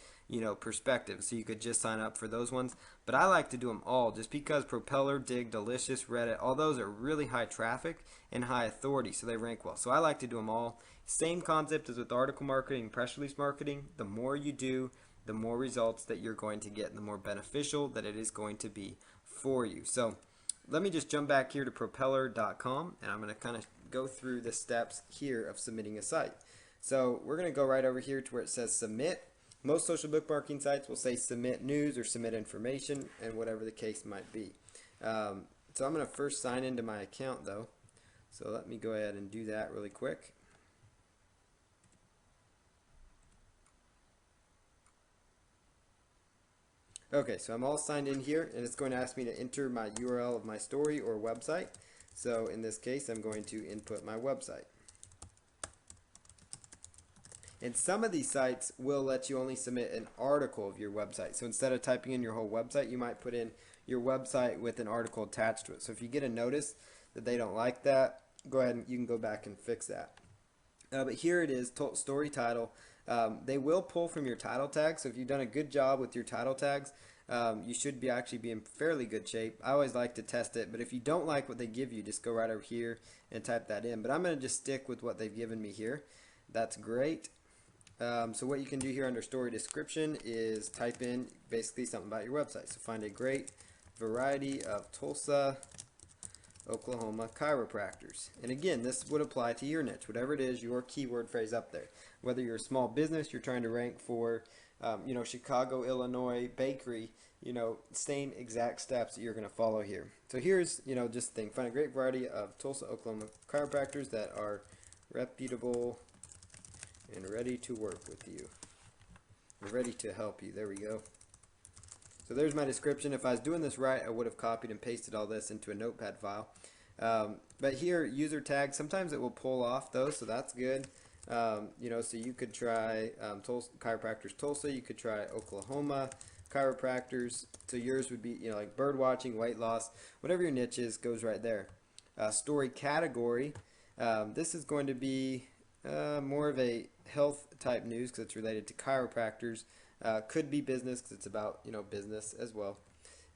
perspective. So you could just sign up for those ones, but I like to do them all just because Propeller, Dig, Delicious, Reddit, all those are really high traffic and high authority, so they rank well. So I like to do them all. Same concept as with article marketing, press release marketing. The more you do, the more results that you're going to get and the more beneficial that it is going to be for you. So let me just jump back here to Propeller.com, and I'm going to kind of go through the steps here of submitting a site. So we're going to go right over here to where it says submit. Most social bookmarking sites will say submit news or submit information, and whatever the case might be. So I'm going to first sign into my account though. So let me go ahead and do that really quick. Okay, so I'm all signed in here, and it's going to ask me to enter my URL of my story or website. So in this case, I'm going to input my website. And some of these sites will let you only submit an article of your website. So instead of typing in your whole website, you might put in your website with an article attached to it. So if you get a notice that they don't like that, go ahead and you can go back and fix that. But here it is, story title. They will pull from your title tags, so if you've done a good job with your title tags, you should actually be in fairly good shape. I always like to test it, but if you don't like what they give you, just go right over here and type that in. But I'm going to just stick with what they've given me here. That's great. So what you can do here under story description is type in basically something about your website. So find a great variety of Tulsa, Oklahoma chiropractors. And again, this would apply to your niche, whatever it is, your keyword phrase up there. Whether you're a small business, you're trying to rank for Chicago, Illinois bakery, same exact steps that you're going to follow here. So here's, just the thing. Find a great variety of Tulsa, Oklahoma chiropractors that are reputable and ready to work with you. We're ready to help you. There we go. So there's my description. If I was doing this right, I would have copied and pasted all this into a notepad file. But here, user tags, sometimes it will pull off those, so that's good. So you could try Tulsa, chiropractors Tulsa, you could try Oklahoma chiropractors. So yours would be, like bird watching, weight loss, whatever your niche is, goes right there. Story category, this is going to be more of a health type news because it's related to chiropractors. Could be business because it's about business as well.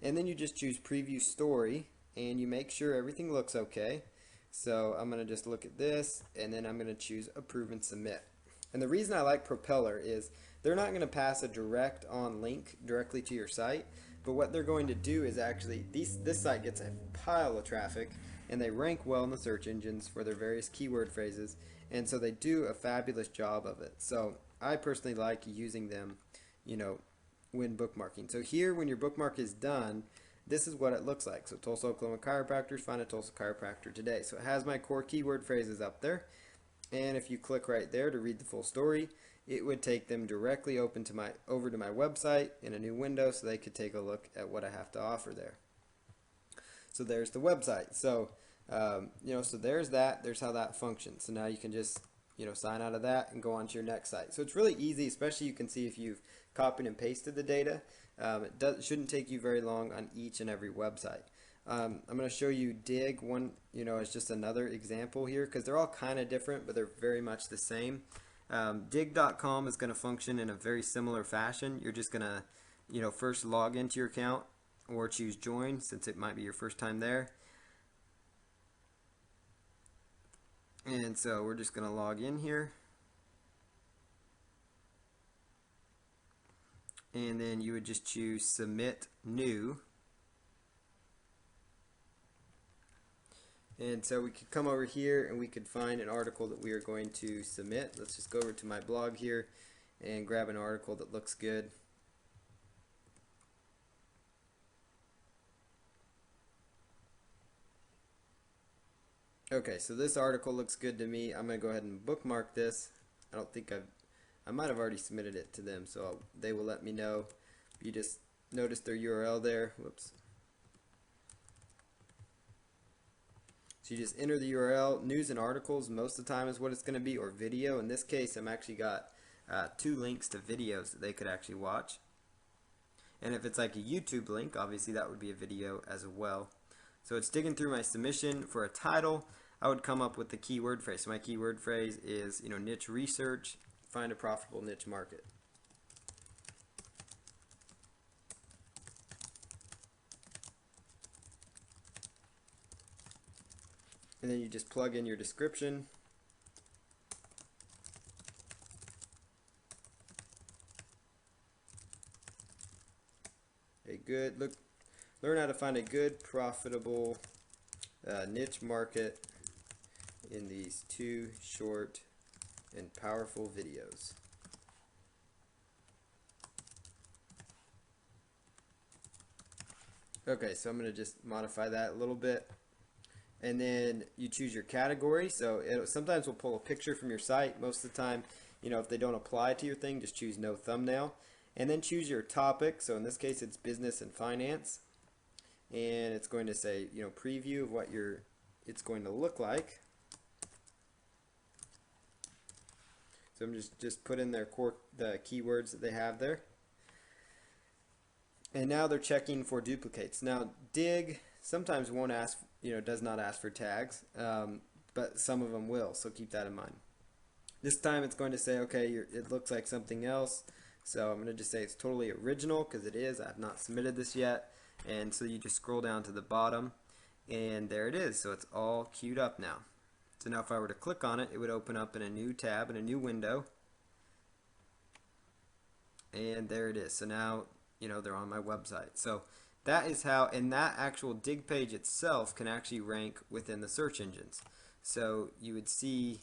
And then you just choose preview story and you make sure everything looks okay. So I'm going to just look at this and then I'm going to choose approve and submit. And the reason I like Propeller is they're not going to pass a direct on link directly to your site, but what they're going to do is actually this site gets a pile of traffic and they rank well in the search engines for their various keyword phrases, and so they do a fabulous job of it. So I personally like using them when bookmarking. So here, when your bookmark is done, this is what it looks like. So Tulsa, Oklahoma chiropractors, find a Tulsa chiropractor today. So it has my core keyword phrases up there. And if you click right there to read the full story, it would take them directly over to my website in a new window so they could take a look at what I have to offer there. So there's the website. So, so there's that. There's how that functions. So now you can just sign out of that and go on to your next site. So it's really easy, especially you can see if you've copied and pasted the data. It shouldn't take you very long on each and every website. I'm going to show you Digg one, as just another example here because they're all kind of different, but they're very much the same. Digg.com is going to function in a very similar fashion. You're just going to, first log into your account or choose join since it might be your first time there. And so we're just going to log in here. And then you would just choose submit new. And so we could come over here and we could find an article that we are going to submit. Let's just go over to my blog here and grab an article that looks good. Okay, so this article looks good to me. I'm going to go ahead and bookmark this. I might have already submitted it to them, so they will let me know. You just notice their URL there. Whoops. So you just enter the URL. News and articles most of the time is what it's going to be, or video. In this case, I'm actually got 2 links to videos that they could actually watch. And if it's like a YouTube link, obviously that would be a video as well. So it's digging through my submission for a title. I would come up with the keyword phrase. So my keyword phrase is, niche research, find a profitable niche market. And then you just plug in your description. Learn how to find a good, profitable niche market in these 2 short and powerful videos. Okay, so I'm going to just modify that a little bit. And then you choose your category. So sometimes we'll pull a picture from your site. Most of the time, if they don't apply to your thing, just choose no thumbnail. And then choose your topic. So in this case, it's business and finance. And it's going to say, preview of what it's going to look like. So I'm just put in the keywords that they have there. And now they're checking for duplicates. Now Digg sometimes won't ask, does not ask for tags, but some of them will. So keep that in mind. This time it's going to say, okay, it looks like something else. So I'm going to just say it's totally original because it is. I have not submitted this yet. And so you just scroll down to the bottom and there it is. So it's all queued up now. So now if I were to click on it, it would open up in a new tab, in a new window. And there it is. So now, they're on my website. So that is how, and that actual Digg page itself can actually rank within the search engines. So you would see,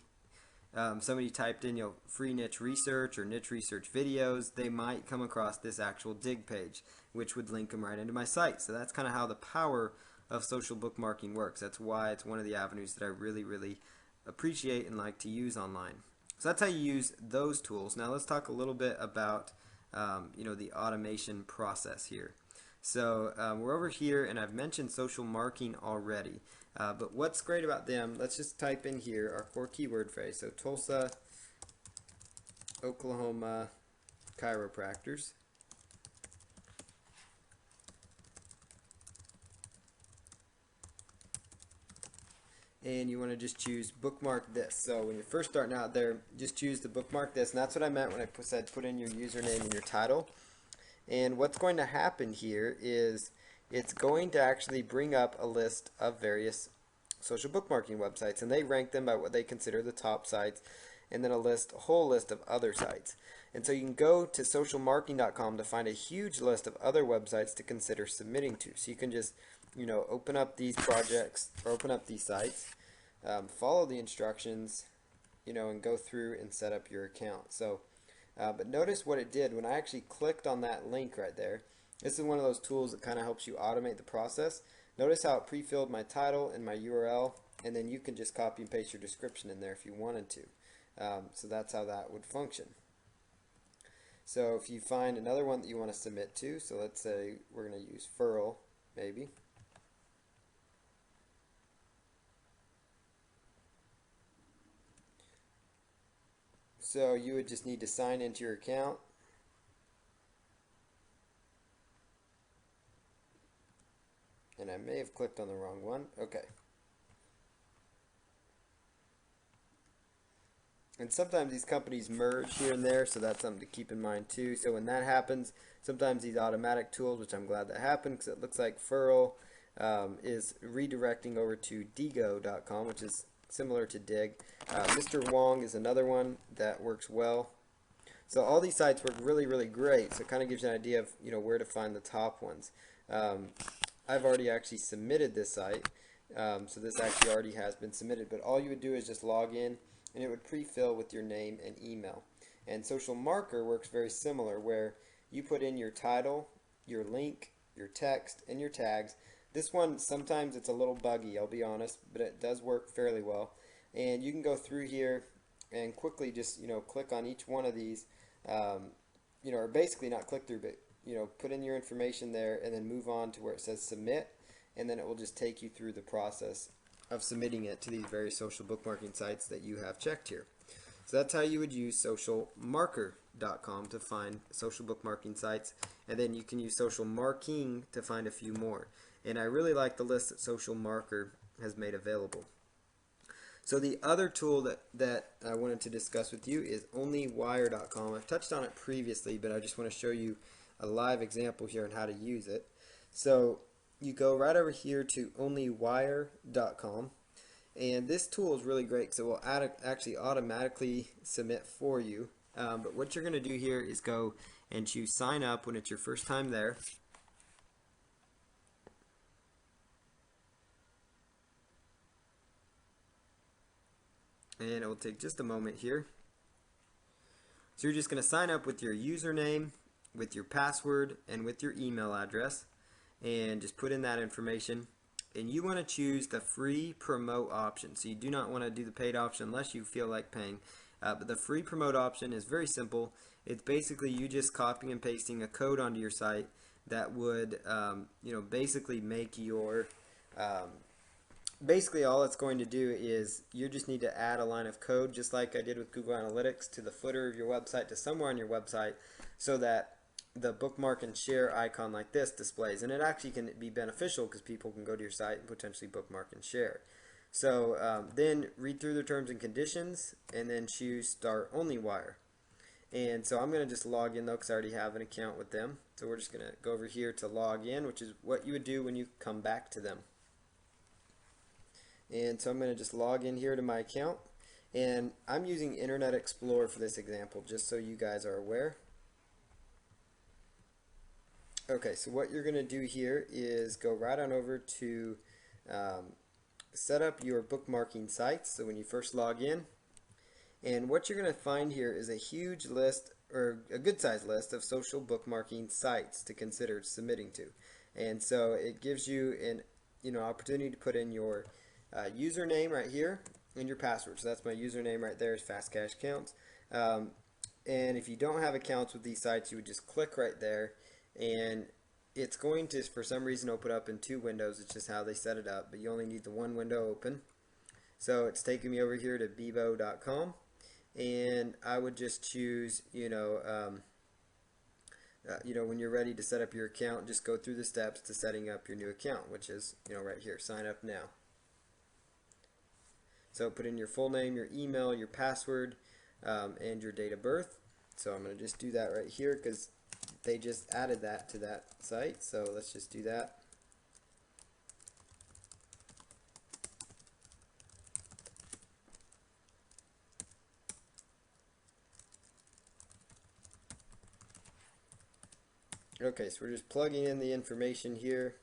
somebody typed in, free niche research or niche research videos, they might come across this actual dig page, which would link them right into my site. So that's kind of how the power of social bookmarking works. That's why it's one of the avenues that I really, really appreciate and like to use online. So that's how you use those tools. Now let's talk a little bit about the automation process here. So we're over here, and I've mentioned social marking already. But what's great about them, let's just type in here our core keyword phrase. So Tulsa, Oklahoma chiropractors. And you want to just choose bookmark this. So when you're first starting out there, just choose to bookmark this. And that's what I meant when I said put in your username and your title. And what's going to happen here is it's going to actually bring up a list of various social bookmarking websites, and they rank them by what they consider the top sites, and then a whole list of other sites. And so you can go to socialmarking.com to find a huge list of other websites to consider submitting to. So you can just open up these projects or open up these sites, follow the instructions, and go through and set up your account. So but notice what it did when I actually clicked on that link right there. This is one of those tools that kind of helps you automate the process. Notice how it pre-filled my title and my URL, and then you can just copy and paste your description in there if you wanted to. So that's how that would function. So if you find another one that you want to submit to, so let's say we're going to use Furl maybe. So you would just need to sign into your account. And I may have clicked on the wrong one. Okay. And sometimes these companies merge here and there, so that's something to keep in mind too. So when that happens, sometimes these automatic tools, which I'm glad that happened because it looks like Furl is redirecting over to Diigo.com, which is similar to Dig. Mr. Wong is another one that works well. So all these sites work really, really great. So it kind of gives you an idea of where to find the top ones. I've already actually submitted this site, so this actually already has been submitted. But all you would do is just log in, and it would pre-fill with your name and email. And Social Marker works very similar, where you put in your title, your link, your text, and your tags. This one, sometimes it's a little buggy, I'll be honest, but it does work fairly well. And you can go through here and quickly just click on each one of these, or basically not click through, but put in your information there and then move on to where it says submit, and then it will just take you through the process of submitting it to these various social bookmarking sites that you have checked here. So that's how you would use socialmarker.com to find social bookmarking sites, and then you can use social marking to find a few more. And I really like the list that Social Marker has made available. So the other tool that I wanted to discuss with you is onlywire.com. I've touched on it previously, but I just want to show you a live example here on how to use it. So you go right over here to onlywire.com, and this tool is really great because it will actually automatically submit for you. But what you're going to do here is go and choose sign up when it's your first time there. And it will take just a moment here. So you're just going to sign up with your username, with your password, and with your email address, and just put in that information. And you want to choose the free promote option. So you do not want to do the paid option unless you feel like paying. But the free promote option is very simple. It's basically you just copying and pasting a code onto your site that would basically make your basically all it's going to do is you just need to add a line of code, just like I did with Google Analytics, to the footer of your website, to somewhere on your website, so that the bookmark and share icon like this displays. And it actually can be beneficial because people can go to your site and potentially bookmark and share. So then read through the terms and conditions and then choose Start OnlyWire. And so I'm going to just log in though because I already have an account with them. So we're just going to go over here to log in, which is what you would do when you come back to them. And so I'm going to just log in here to my account, and I'm using Internet Explorer for this example just so you guys are aware. Okay, so what you're going to do here is go right on over to set up your bookmarking sites. So when you first log in, And what you're going to find here is a huge list, or a good sized list, of social bookmarking sites to consider submitting to. And so it gives you an opportunity to put in your username right here and your password. So that's my username right there, is Fast Cash Accounts. And if you don't have accounts with these sites, you would just click right there, and it's going to, for some reason, open up in two windows. It's just how they set it up, but you only need the one window open. So it's taking me over here to Bebo.com, and I would just choose, when you're ready to set up your account, just go through the steps to setting up your new account, which is, right here, sign up now. So put in your full name, your email, your password, and your date of birth. So I'm going to just do that right here because they just added that to that site. So let's just do that. Okay, so we're just plugging in the information here.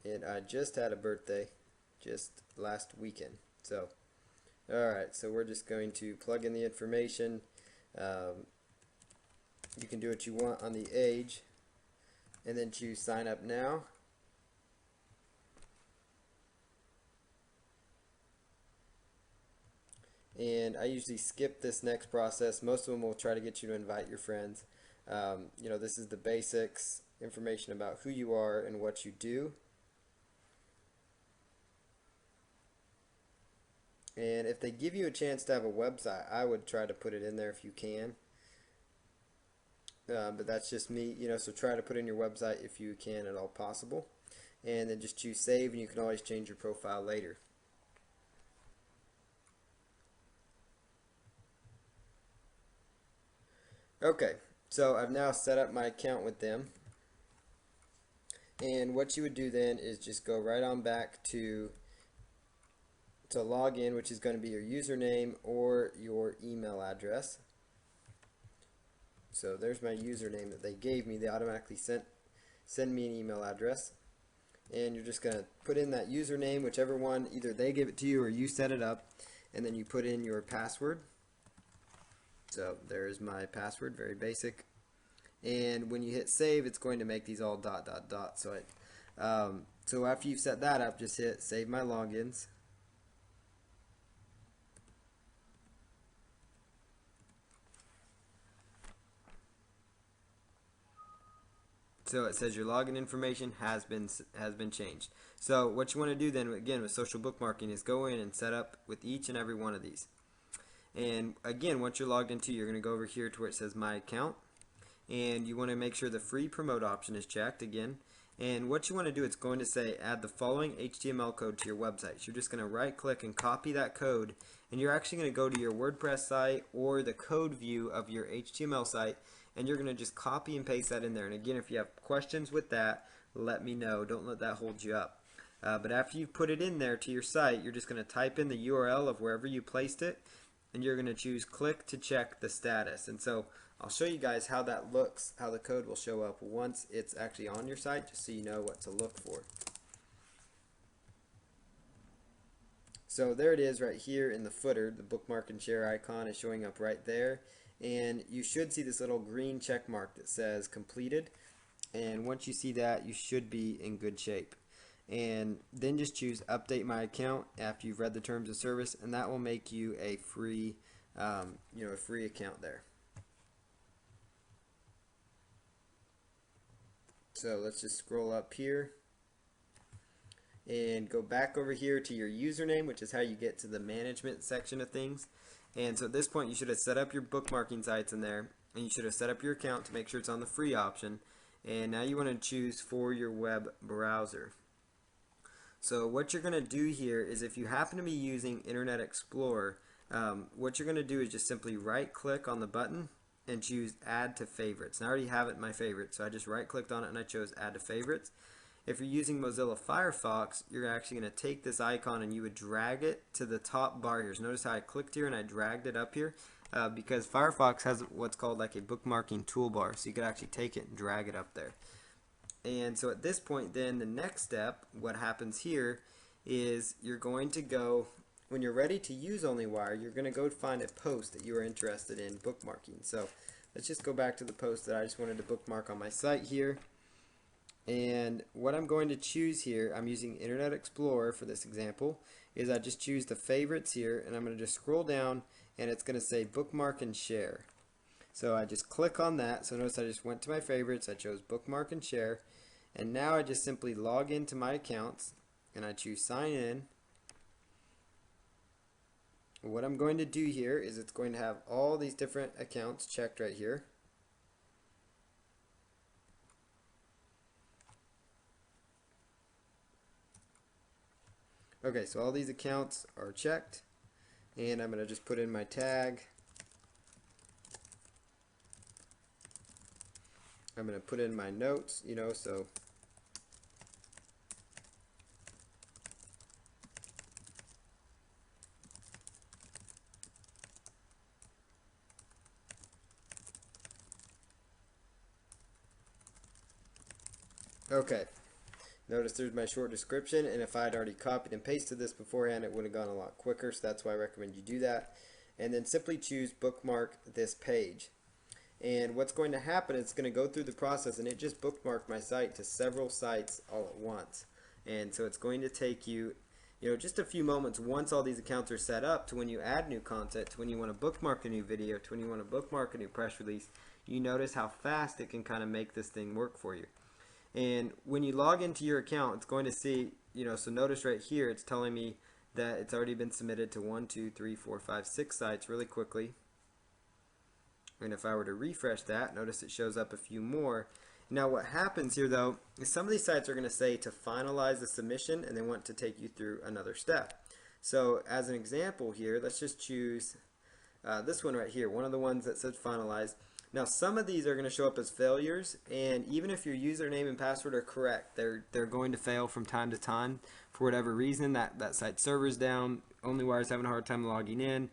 And I just had a birthday just last weekend. So, alright, so we're just going to plug in the information. You can do what you want on the age, and then choose sign up now. And I usually skip this next process. Most of them will try to get you to invite your friends. This is the basics, information about who you are and what you do. And if they give you a chance to have a website, I would try to put it in there if you can. But that's just me, so try to put in your website if you can at all possible. And then just choose save, and you can always change your profile later. Okay, so I've now set up my account with them. And what you would do then is just go right on back to log in, which is going to be your username or your email address. So there's my username that they gave me. They automatically send me an email address. And you're just going to put in that username, whichever one, either they give it to you or you set it up, and then you put in your password. So there's my password, very basic. And when you hit save, it's going to make these all ... So after you've set that up, just hit save my logins. So it says your login information has been changed. So what you want to do then, again, with social bookmarking, is go in and set up with each and every one of these. And again, once you're logged into, you're going to go over here to where it says my account, and you want to make sure the free promote option is checked again. And what you want to do, it's going to say add the following HTML code to your website. So you're just going to right click and copy that code, and you're actually going to go to your WordPress site or the code view of your HTML site, and you're going to just copy and paste that in there. And again, if you have questions with that, let me know. Don't let that hold you up. But after you've put it in there to your site, you're just going to type in the URL of wherever you placed it, and you're going to choose click to check the status. And so I'll show you guys how that looks, how the code will show up once it's actually on your site, just so you know what to look for. So there it is right here in the footer. The bookmark and share icon is showing up right there. And you should see this little green check mark that says completed. And once you see that, you should be in good shape. And then just choose update my account after you've read the terms of service, and that will make you a free a free account there. So let's just scroll up here and go back over here to your username, which is how you get to the management section of things. And so at this point, you should have set up your bookmarking sites in there, and you should have set up your account to make sure it's on the free option. And now you want to choose for your web browser. So what you're going to do here is, if you happen to be using Internet Explorer, what you're going to do is just simply right click on the button and choose add to favorites. And I already have it in my favorites, so I just right clicked on it and I chose add to favorites. If you're using Mozilla Firefox, you're actually going to take this icon and you would drag it to the top bar here. So notice how I clicked here and I dragged it up here, because Firefox has what's called like a bookmarking toolbar, so you could actually take it and drag it up there. And so at this point then, the next step, what happens here is you're going to go, when you're ready to use OnlyWire, you're going to go find a post that you are interested in bookmarking. So let's just go back to the post that I just wanted to bookmark on my site here. And what I'm going to choose here, I'm using Internet Explorer for this example, is I just choose the favorites here, and I'm going to just scroll down, and it's going to say bookmark and share. So I just click on that. So notice I just went to my favorites, I chose bookmark and share, and now I just simply log into my accounts, and I choose sign in. What I'm going to do here is it's going to have all these different accounts checked right here. Okay, so all these accounts are checked, and I'm going to just put in my tag. I'm going to put in my notes, so okay. Notice there's my short description, and if I had already copied and pasted this beforehand, it would have gone a lot quicker, so that's why I recommend you do that. And then simply choose bookmark this page. And what's going to happen, it's going to go through the process, and it just bookmarked my site to several sites all at once. And so it's going to take you, just a few moments once all these accounts are set up to when you add new content, to when you want to bookmark a new video, to when you want to bookmark a new press release. You notice how fast it can kind of make this thing work for you. And when you log into your account, it's going to see, so notice right here, it's telling me that it's already been submitted to 1, 2, 3, 4, 5, 6 sites really quickly. And if I were to refresh that, notice it shows up a few more. Now what happens here though, is some of these sites are going to say to finalize the submission, and they want to take you through another step. So as an example here, let's just choose this one right here, one of the ones that says finalize. Now some of these are going to show up as failures, and even if your username and password are correct, they're going to fail from time to time for whatever reason. That site server's down, OnlyWire's having a hard time logging in.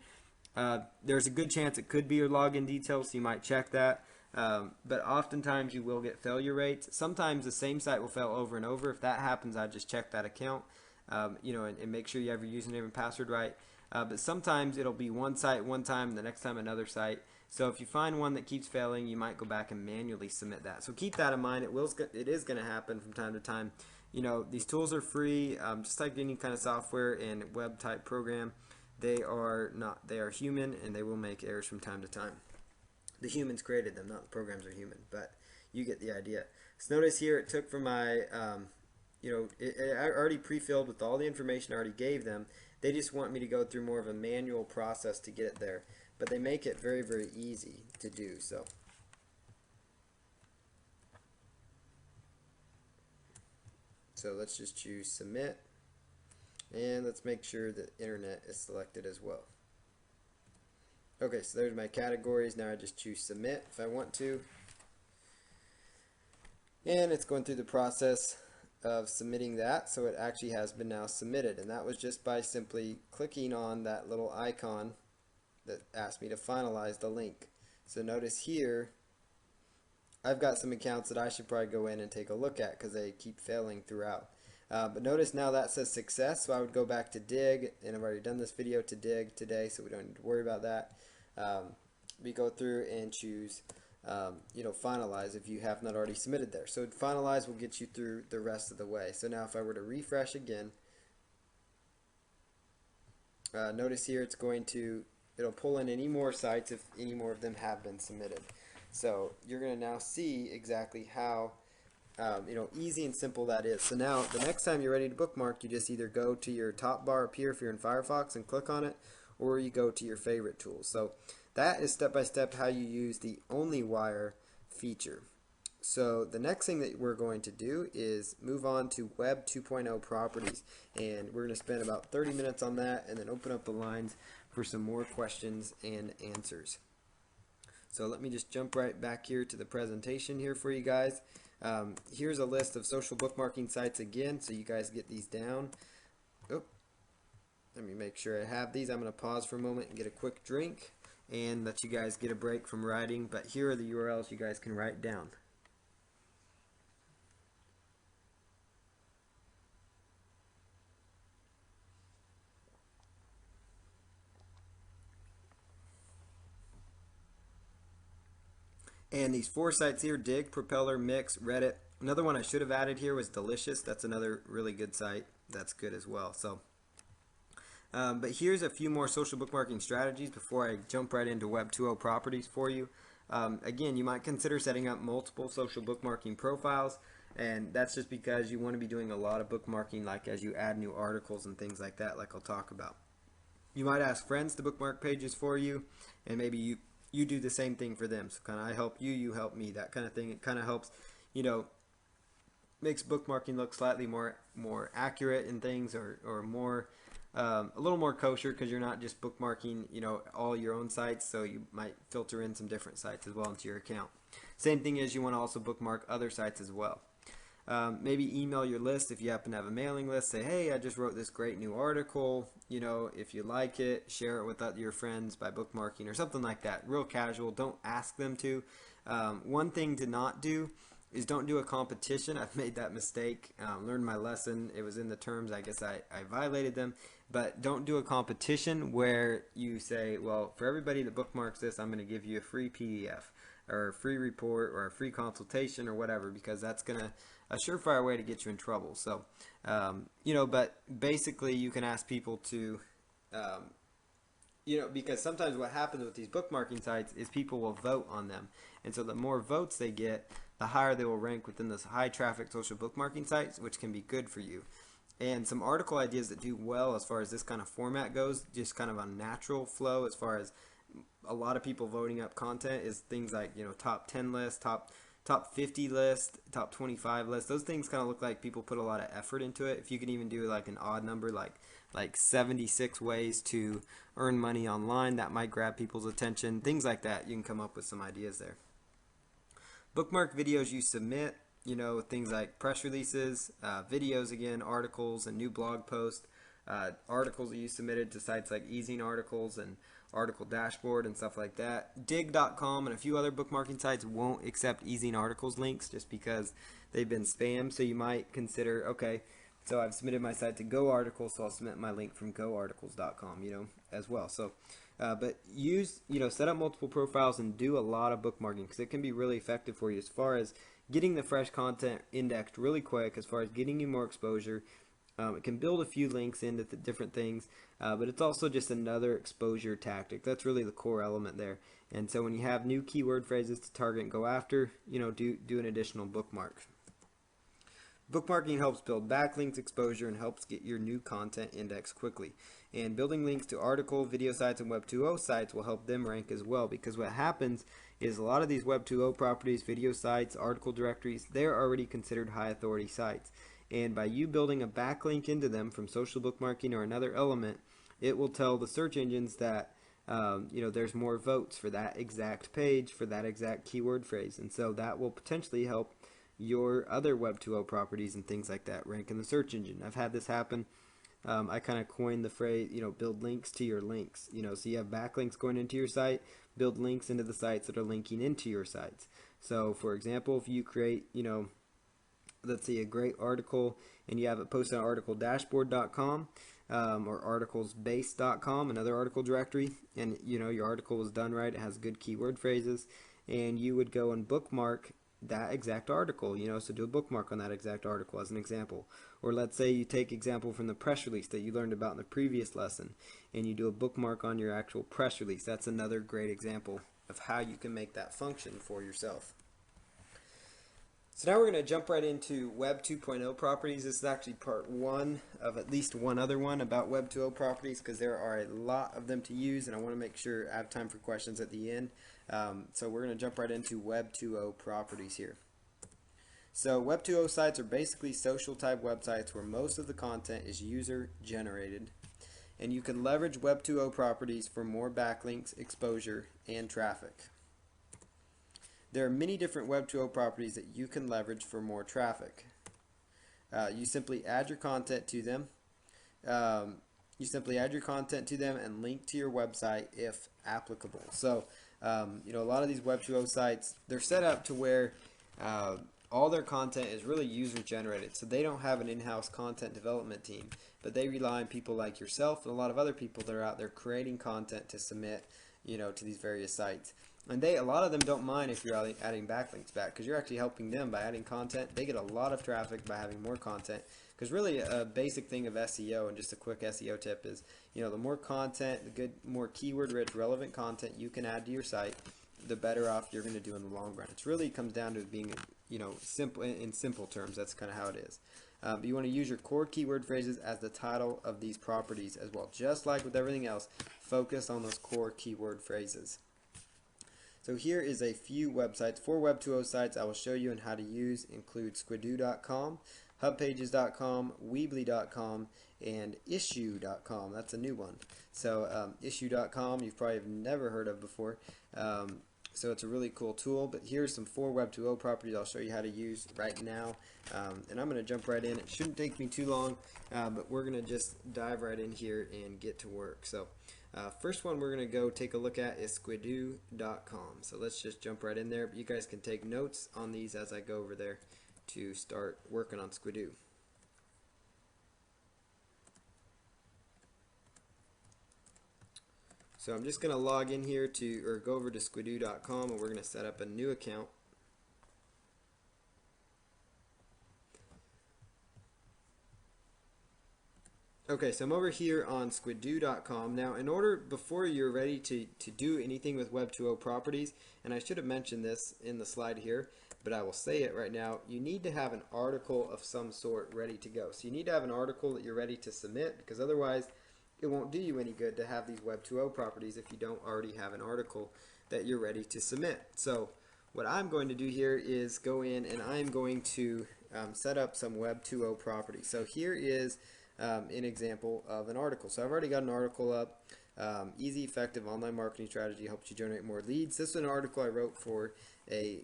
There's a good chance it could be your login details, so you might check that. But oftentimes you will get failure rates. Sometimes the same site will fail over and over. If that happens, I just check that account, and make sure you have your username and password right. But sometimes it'll be one site one time, the next time another site. So if you find one that keeps failing, you might go back and manually submit that. So keep that in mind. It is going to happen from time to time. These tools are free, just like any kind of software and web type program. They are human, and they will make errors from time to time. The humans created them, not the programs are human, but you get the idea. So notice here it took from my, I already pre-filled with all the information I already gave them. They just want me to go through more of a manual process to get it there. But they make it very, very easy to do. So let's just choose submit. And let's make sure that internet is selected as well. Okay, so there's my categories. Now I just choose submit if I want to. And it's going through the process of submitting that, so it actually has been now submitted. And that was just by simply clicking on that little icon that asked me to finalize the link. So notice here, I've got some accounts that I should probably go in and take a look at because they keep failing throughout. But notice now that says success, so I would go back to Dig, and I've already done this video to Dig today, so we don't need to worry about that. We go through and choose, finalize if you have not already submitted there. So finalize will get you through the rest of the way. So now if I were to refresh again, notice here it'll pull in any more sites if any more of them have been submitted. So you're going to now see exactly how easy and simple that is. So now the next time you're ready to bookmark, you just either go to your top bar up here if you're in Firefox and click on it, or you go to your favorite tools. So that is step by step how you use the OnlyWire feature. So the next thing that we're going to do is move on to Web 2.0 properties, and we're going to spend about 30 minutes on that and then open up the lines for some more questions and answers. So let me just jump right back here to the presentation here for you guys. Here's a list of social bookmarking sites again, so you guys get these down. Oh, let me make sure I have these. I'm going to pause for a moment and get a quick drink and let you guys get a break from writing, but here are the URLs you guys can write down. And these 4 sites here, Dig, Propeller, Mix, Reddit. Another one I should have added here was Delicious. That's another really good site. That's good as well. So, but here's a few more social bookmarking strategies before I jump right into Web 2.0 properties for you. Again, you might consider setting up multiple social bookmarking profiles, and that's just because you want to be doing a lot of bookmarking, like as you add new articles and things like that, like I'll talk about. You might ask friends to bookmark pages for you, and maybe you do the same thing for them. So kind of I help you, you help me, that kind of thing. It kind of helps, you know, makes bookmarking look slightly more accurate in things, or more a little more kosher, because you're not just bookmarking, you know, all your own sites. So you might filter in some different sites as well into your account. Same thing is you want to also bookmark other sites as well. Maybe email your list if you happen to have a mailing list. Say, hey, I just wrote this great new article. You know, if you like it, share it with your friends by bookmarking or something like that. Real casual. Don't ask them to. One thing to not do is don't do a competition. I've made that mistake. Learned my lesson. It was in the terms. I guess I violated them. But don't do a competition where you say, well, for everybody that bookmarks this, I'm going to give you a free PDF or a free report or a free consultation or whatever, because that's going to a surefire way to get you in trouble. So, you know, but basically you can ask people to, you know, because sometimes what happens with these bookmarking sites is people will vote on them. And so the more votes they get, the higher they will rank within those high traffic social bookmarking sites, which can be good for you. And some article ideas that do well as far as this kind of format goes, just kind of a natural flow as far as a lot of people voting up content, is things like, you know, top 10 list, top 50 list, top 25 list. Those things kind of look like people put a lot of effort into it. If you can even do like an odd number, like 76 ways to earn money online, that might grab people's attention. Things like that. You can come up with some ideas there. Bookmark videos you submit, you know, things like press releases, videos again, articles, and new blog posts, articles that you submitted to sites like Ezine Articles and Article Dashboard and stuff like that. Dig.com and a few other bookmarking sites won't accept Ezine Articles links just because they've been spammed. So you might consider, okay, so I've submitted my site to Go Articles, so I'll submit my link from goarticles.com, you know, as well. So, but use, you know, set up multiple profiles and do a lot of bookmarking, because it can be really effective for you as far as getting the fresh content indexed really quick, as far as getting you more exposure. It can build a few links into different things, but it's also just another exposure tactic. That's really the core element there. And so when you have new keyword phrases to target and go after, you know, do an additional bookmark. Bookmarking helps build backlinks, exposure, and helps get your new content indexed quickly. And building links to article, video sites, and Web 2.0 sites will help them rank as well, because what happens is a lot of these Web 2.0 properties, video sites, article directories, they're already considered high authority sites. And by you building a backlink into them from social bookmarking or another element, it will tell the search engines that you know, there's more votes for that exact page, for that exact keyword phrase. And so that will potentially help your other Web 2.0 properties and things like that rank in the search engine. I've had this happen. I kind of coined the phrase, you know, build links to your links. You know, so you have backlinks going into your site, build links into the sites that are linking into your sites. So for example, if you create, you know, let's say a great article and you have it posted on articledashboard.com or articlesbase.com, another article directory, and you know your article was done right, it has good keyword phrases, and you would go and bookmark that exact article, you know, so do a bookmark on that exact article as an example. Or let's say you take example from the press release that you learned about in the previous lesson, and you do a bookmark on your actual press release. That's another great example of how you can make that function for yourself. So now we're going to jump right into Web 2.0 properties. This is actually part one of at least one other one about Web 2.0 properties, because there are a lot of them to use, and I want to make sure I have time for questions at the end. So we're going to jump right into Web 2.0 properties here. So Web 2.0 sites are basically social type websites where most of the content is user generated, and you can leverage Web 2.0 properties for more backlinks, exposure, and traffic. There are many different Web 2.0 properties that you can leverage for more traffic. You simply add your content to them. And link to your website if applicable. So, you know, a lot of these Web 2.0 sites, they're set up to where all their content is really user generated. So they don't have an in-house content development team, but they rely on people like yourself and a lot of other people that are out there creating content to submit, you know, to these various sites. And a lot of them don't mind if you're adding backlinks back, because you're actually helping them by adding content. They get a lot of traffic by having more content, because really a basic thing of SEO, and just a quick SEO tip is, the more content, more keyword rich, relevant content you can add to your site, the better off you're going to do in the long run. It really comes down to being, simple in simple terms. That's kind of how it is. But you want to use your core keyword phrases as the title of these properties as well. Just like with everything else, focus on those core keyword phrases. So here is a few websites. 4 Web 2.0 sites I will show you and how to use include Squidoo.com, HubPages.com, Weebly.com, and Issuu.com. That's a new one. So Issuu.com you've probably never heard of before. So it's a really cool tool. But here's some 4 Web 2.0 properties I'll show you how to use right now. And I'm going to jump right in. It shouldn't take me too long, but we're going to just dive right in here and get to work. So first one we're going to go take a look at is Squidoo.com. So let's just jump right in there. But you guys can take notes on these as I go over there to start working on Squidoo. So I'm just going to log in here or go over to Squidoo.com, and we're going to set up a new account. Okay, so I'm over here on Squidoo.com. Now, before you're ready to do anything with Web 2.0 properties, and I should have mentioned this in the slide here, but I will say it right now, you need to have an article of some sort ready to go. So you need to have an article that you're ready to submit, because otherwise it won't do you any good to have these Web 2.0 properties if you don't already have an article that you're ready to submit. So what I'm going to do here is go in and I'm going to set up some Web 2.0 properties. So here is an example of an article. So I've already got an article up. Easy, effective online marketing strategy helps you generate more leads. This is an article I wrote for a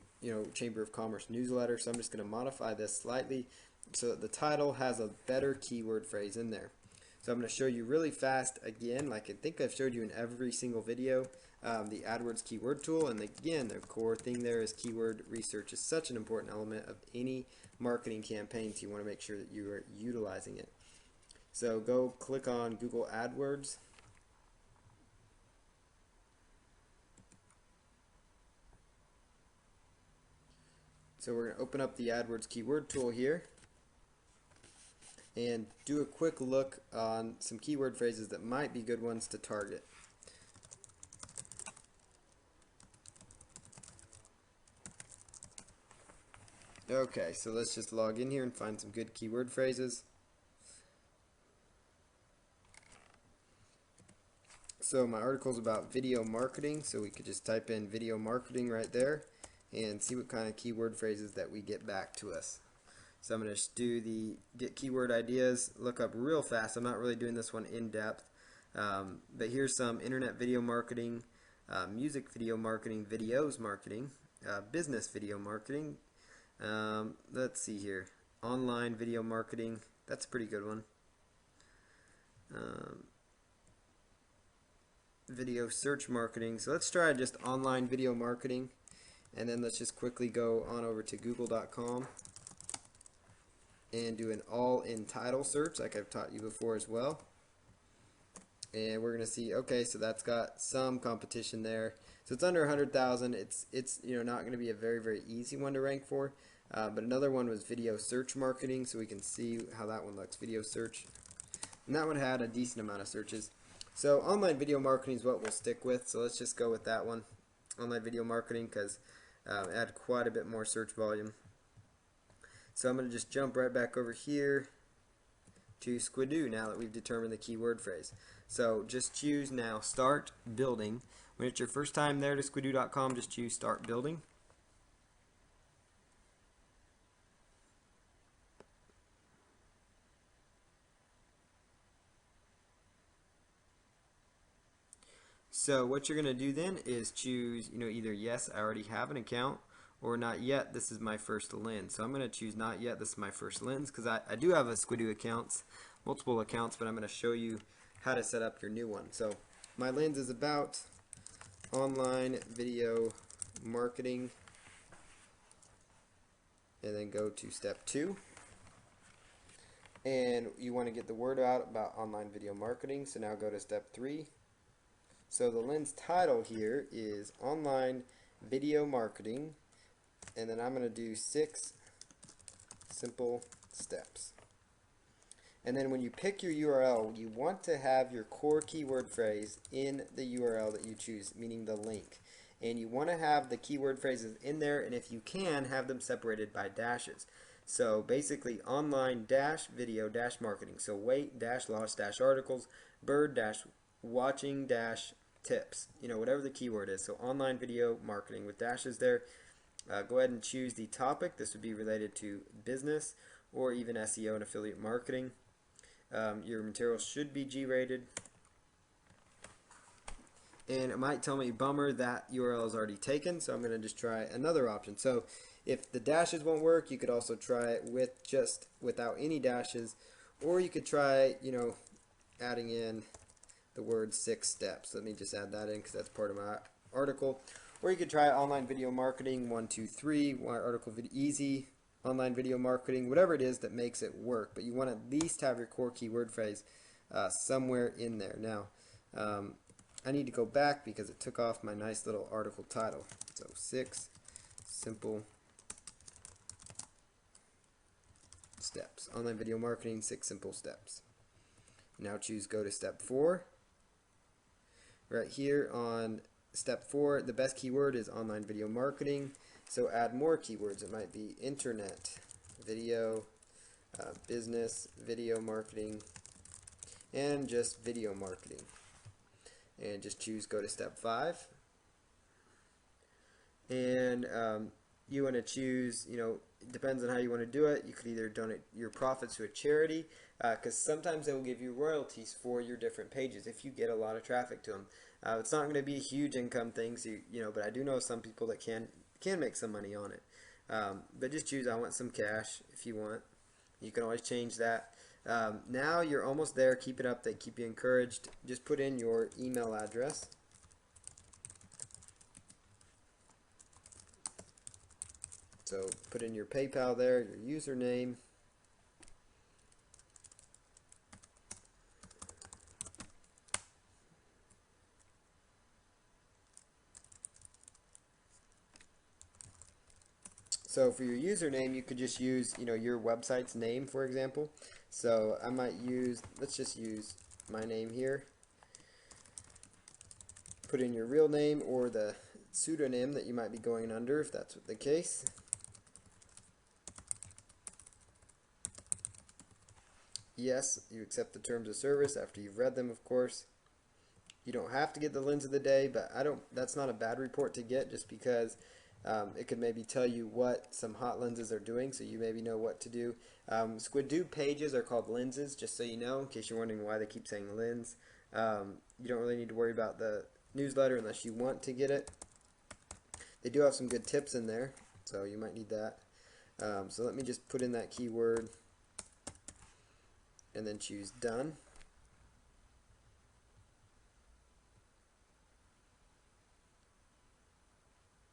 Chamber of Commerce newsletter. So I'm just going to modify this slightly so that the title has a better keyword phrase in there. So I'm going to show you really fast again, like I think I've showed you in every single video, the AdWords keyword tool. And again, the core thing there is keyword research is such an important element of any marketing campaigns. You want to make sure that you are utilizing it. So go click on Google AdWords. So we're going to open up the AdWords keyword tool here and do a quick look on some keyword phrases that might be good ones to target. Okay, so let's just log in here and find some good keyword phrases. So my article is about video marketing, so we could just type in video marketing right there and see what kind of keyword phrases that we get back to us. So I'm going to just do the get keyword ideas, look up real fast. I'm not really doing this one in depth, but here's some internet video marketing, music video marketing, videos marketing, business video marketing. Let's see here, online video marketing. That's a pretty good one. Video search marketing. So let's try just online video marketing, and then let's just quickly go on over to Google.com and do an all-in title search like I've taught you before as well. And we're going to see, okay, so that's got some competition there. So it's under 100,000. It's not going to be a very easy one to rank for. But another one was video search marketing, so we can see how that one looks. Video search, and that one had a decent amount of searches. So online video marketing is what we'll stick with. So let's just go with that one, online video marketing, because it had quite a bit more search volume. So I'm going to just jump right back over here to Squidoo now that we've determined the keyword phrase. So just choose now start building. When it's your first time there to Squidoo.com, just choose start building. So what you're going to do then is choose, either yes, I already have an account, or not yet, this is my first lens. So I'm going to choose not yet, this is my first lens, because I do have a Squidoo accounts, multiple accounts, but I'm going to show you how to set up your new one. So my lens is about online video marketing, and then go to step 2. And you want to get the word out about online video marketing, so now go to step 3. So the lens title here is Online video marketing, and then I'm going to do 6 simple steps. And then when you pick your URL, you want to have your core keyword phrase in the URL that you choose, meaning the link. And you want to have the keyword phrases in there, and if you can, have them separated by dashes. So basically, online dash video dash marketing. So weight dash loss dash articles, bird dash watching dash tips. You know, whatever the keyword is. So online video marketing with dashes there. Go ahead and choose the topic. This would be related to business or even SEO and affiliate marketing. Your material should be G-rated. And it might tell me, bummer, that URL is already taken, so I'm going to just try another option. So if the dashes won't work, you could also try it with just without any dashes, or you could try, you know, adding in the word 6 steps. Let me just add that in because that's part of my article. Or you could try online video marketing 1, 2, 3, article easy online video marketing, whatever it is that makes it work. But you want to at least have your core keyword phrase somewhere in there. Now, I need to go back because it took off my nice little article title. So 6 simple steps. Online video marketing, 6 simple steps. Now choose go to step 4. Right here on step 4, the best keyword is online video marketing. So add more keywords. It might be internet, video, business, video marketing, and just video marketing. And just choose go to step 5. And you want to choose, you know, it depends on how you want to do it. You could either donate your profits to a charity, because sometimes they will give you royalties for your different pages if you get a lot of traffic to them. It's not going to be a huge income thing, so you know, but I do know some people that can make some money on it. But just choose I want some cash if you want. You can always change that. Now you're almost there. Keep it up. They keep you encouraged. Just put in your email address. So put in your PayPal there, your username. So for your username, you could just use, you know, your website's name, for example. So I might use, let's just use my name here. Put in your real name or the pseudonym that you might be going under, if that's the case. Yes, you accept the terms of service after you've read them, of course. You don't have to get the lens of the day, but that's not a bad report to get, just because it could maybe tell you what some hot lenses are doing, so you maybe know what to do. Squidoo pages are called lenses, just so you know, in case you're wondering why they keep saying lens. You don't really need to worry about the newsletter unless you want to get it. They do have some good tips in there, so you might need that. So let me just put in that keyword and then choose done.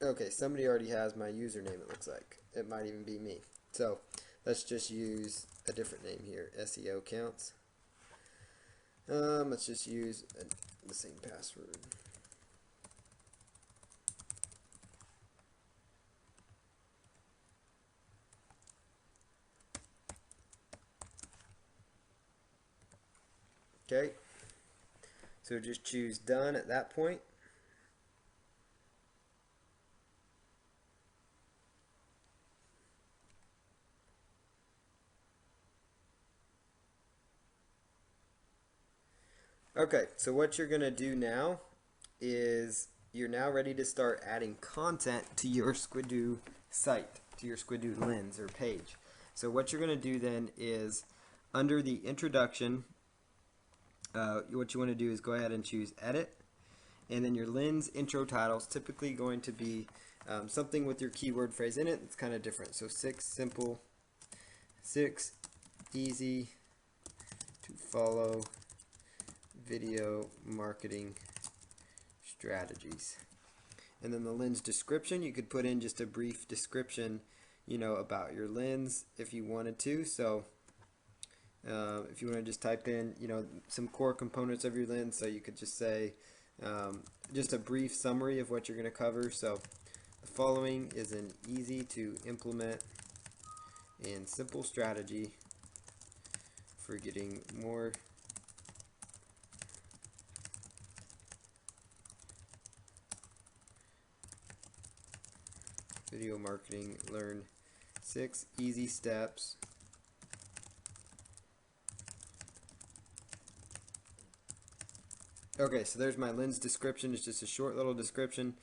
Okay, somebody already has my username, it looks like. It might even be me. So let's just use a different name here, SEO counts. Let's just use the same password. Okay, so just choose done at that point. Okay, so what you're going to do now is you're now ready to start adding content to your Squidoo site, to your Squidoo lens or page. So what you're going to do then is under the introduction, what you want to do is go ahead and choose edit, and then your lens intro title is typically going to be something with your keyword phrase in it. It's kind of different. So 6 simple, 6 easy to follow video marketing strategies. And then the lens description, you could put in just a brief description, you know, about your lens if you wanted to. So if you want to just type in, you know, some core components of your lens, so you could just say just a brief summary of what you're going to cover. So The following is an easy to implement and simple strategy for getting more video marketing. Learn 6 easy steps Okay, so there's my lens description. It's just a short little description.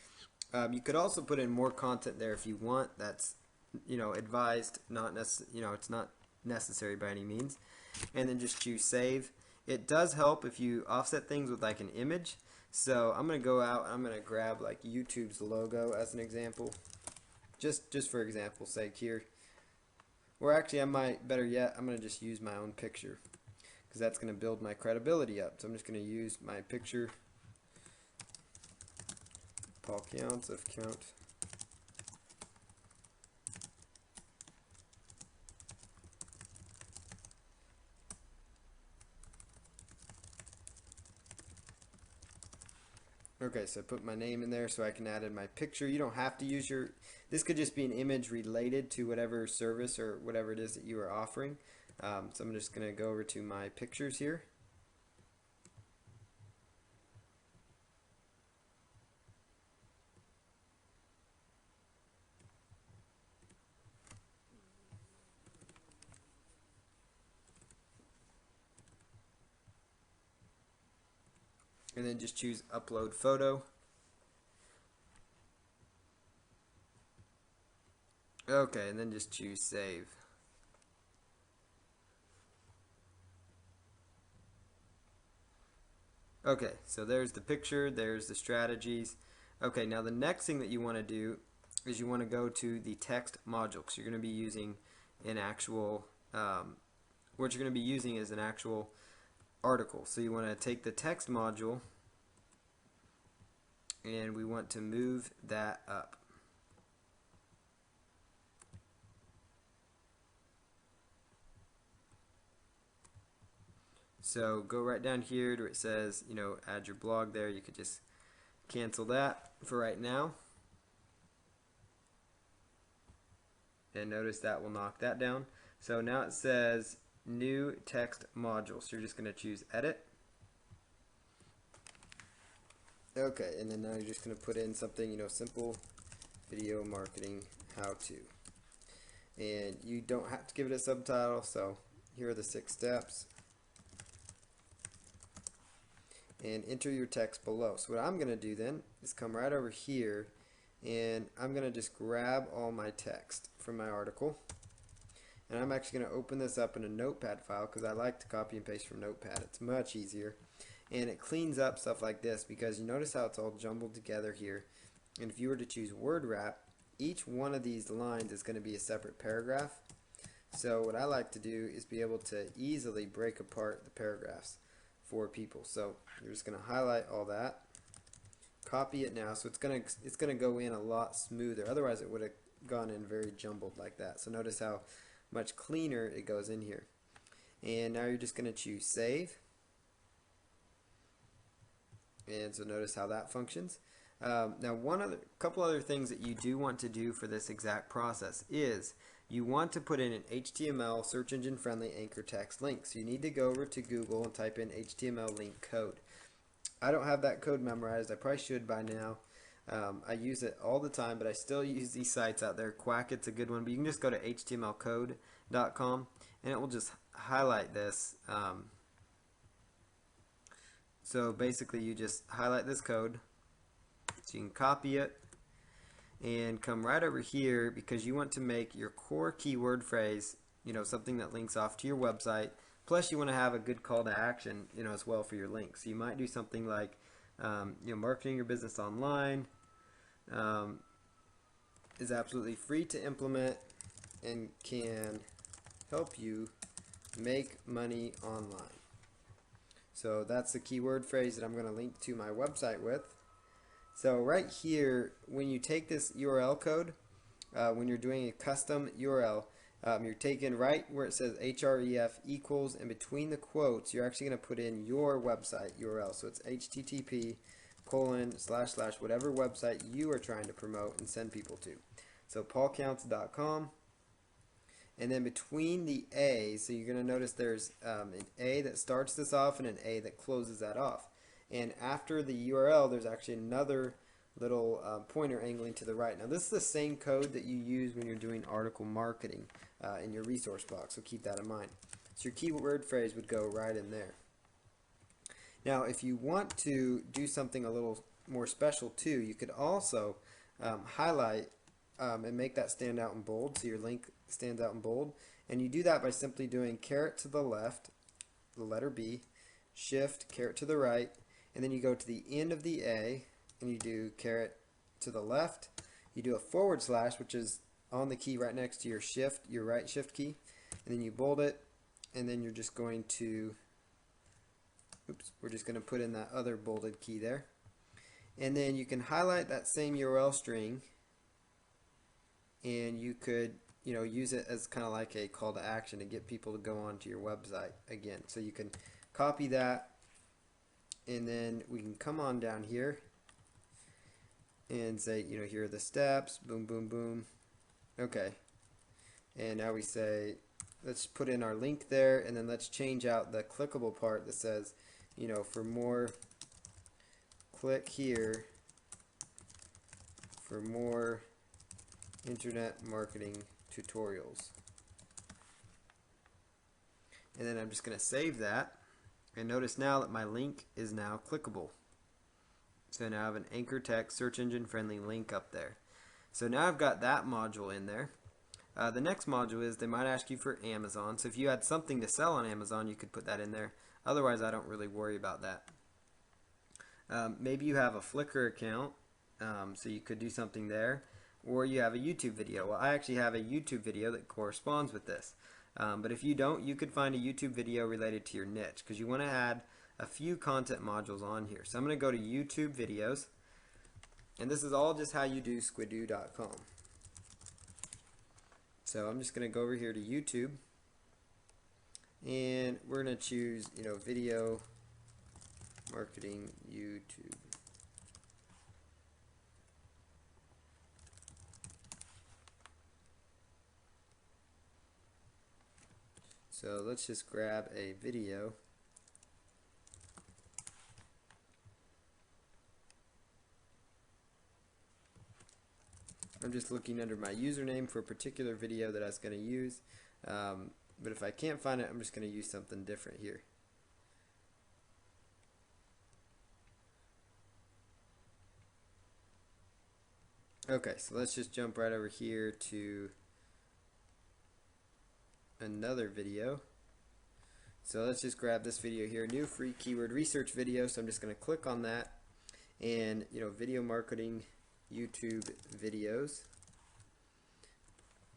You could also put in more content there if you want. That's, advised, not it's not necessary by any means. And then just choose save. It does help if you offset things with like an image. So I'm gonna go out and I'm gonna grab like YouTube's logo as an example. Just for example's sake here. Or actually, I might, better yet, I'm gonna just use my own picture, because that's going to build my credibility up. So I'm just going to use my picture, Paul Counts of Count. Okay, so I put my name in there so I can add in my picture. You don't have to use this could just be an image related to whatever service or whatever it is that you are offering. So I'm just going to go over to my pictures here. And then just choose upload photo. Okay, and then just choose save. Okay, so there's the picture, there's the strategies. Okay, now the next thing that you want to do is you want to go to the text module, because you're going to be using an actual, what you're going to be using is an actual article. So you want to take the text module and we want to move that up. So go right down here to where it says, add your blog there. You could just cancel that for right now. And notice that will knock that down. So now it says new text module. So you're just going to choose edit. Okay, and then now you're just going to put in something, simple video marketing how to. And you don't have to give it a subtitle. So here are the 6 steps. And enter your text below. So what I'm going to do then is come right over here and I'm going to just grab all my text from my article, and I'm actually going to open this up in a notepad file because I like to copy and paste from notepad. It's much easier and it cleans up stuff like this, because you notice how it's all jumbled together here. And if you were to choose word wrap, each one of these lines is going to be a separate paragraph. So what I like to do is be able to easily break apart the paragraphs for people. So you're just going to highlight all that, copy it now, so it's gonna go in a lot smoother. Otherwise it would have gone in very jumbled like that. So notice how much cleaner it goes in here. And now you're just going to choose save. And so notice how that functions. Now couple other things that you do want to do for this exact process is you want to put in an HTML search engine friendly anchor text link. So you need to go over to Google and type in HTML link code. I don't have that code memorized. I probably should by now. I use it all the time, but I still use these sites out there. Quack, it's a good one, but you can just go to htmlcode.com and it will just highlight this. So basically you just highlight this code, so you can copy it and come right over here, because you want to make your core keyword phrase, something that links off to your website. Plus you want to have a good call to action, as well for your links. So you might do something like, marketing your business online is absolutely free to implement and can help you make money online. So that's the keyword phrase that I'm going to link to my website with. So right here, when you take this URL code, when you're doing a custom URL, you're taking right where it says href equals, and between the quotes you're actually going to put in your website URL. So it's http colon slash slash whatever website you are trying to promote and send people to. So paulcounts.com. And then between the A, so you're going to notice there's an A that starts this off and an A that closes that off. And after the URL, there's actually another little pointer angling to the right. Now this is the same code that you use when you're doing article marketing in your resource box, so keep that in mind. So your keyword phrase would go right in there. Now if you want to do something a little more special too, you could also highlight and make that stand out in bold, so your link stands out in bold. And you do that by simply doing caret to the left, the letter B, shift, caret to the right, and then you go to the end of the A and you do caret to the left. You do a forward slash, which is on the key right next to your shift, your right shift key, and then you bold it, and then you're just going to, oops, we're just going to put in that other bolded key there. And then you can highlight that same URL string, and you could, you know, use it as kind of like a call to action to get people to go onto your website again. So you can copy that, and then we can come on down here and say, you know, here are the steps, boom, boom, boom. Okay. And now we say, let's put in our link there, and then let's change out the clickable part that says, you know, for more, click here for more internet marketing tutorials. And then I'm just going to save that, and notice now that my link is now clickable. So now I have an anchor text search engine friendly link up there. So now I've got that module in there. The next module is they might ask you for Amazon. So if you had something to sell on Amazon, you could put that in there. Otherwise, I don't really worry about that. Maybe you have a Flickr account, so you could do something there. Or you have a YouTube video. Well, I actually have a YouTube video that corresponds with this. But if you don't, you could find a YouTube video related to your niche, because you want to add a few content modules on here. So I'm going to go to YouTube videos, and this is all just how you do squidoo.com. So I'm just going to go over here to YouTube, and we're going to choose, you know, video marketing YouTube. So let's just grab a video. I'm just looking under my username for a particular video that I was going to use, but if I can't find it, I'm just going to use something different here. Okay, so let's just jump right over here to another video. So let's just grab this video here, new free keyword research video. So I'm just going to click on that, and, you know, video marketing YouTube videos,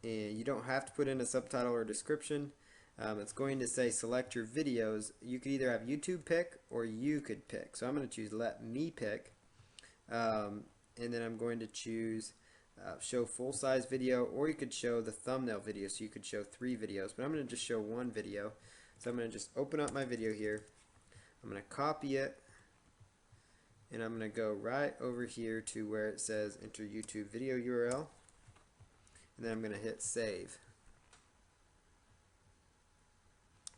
and you don't have to put in a subtitle or description. It's going to say select your videos. You could either have YouTube pick or you could pick. So I'm going to choose let me pick, and then I'm going to choose show full size video, or you could show the thumbnail video, so you could show 3 videos, but I'm going to just show 1 video. So I'm going to just open up my video here, I'm going to copy it, and I'm going to go right over here to where it says enter YouTube video URL, and then I'm going to hit save.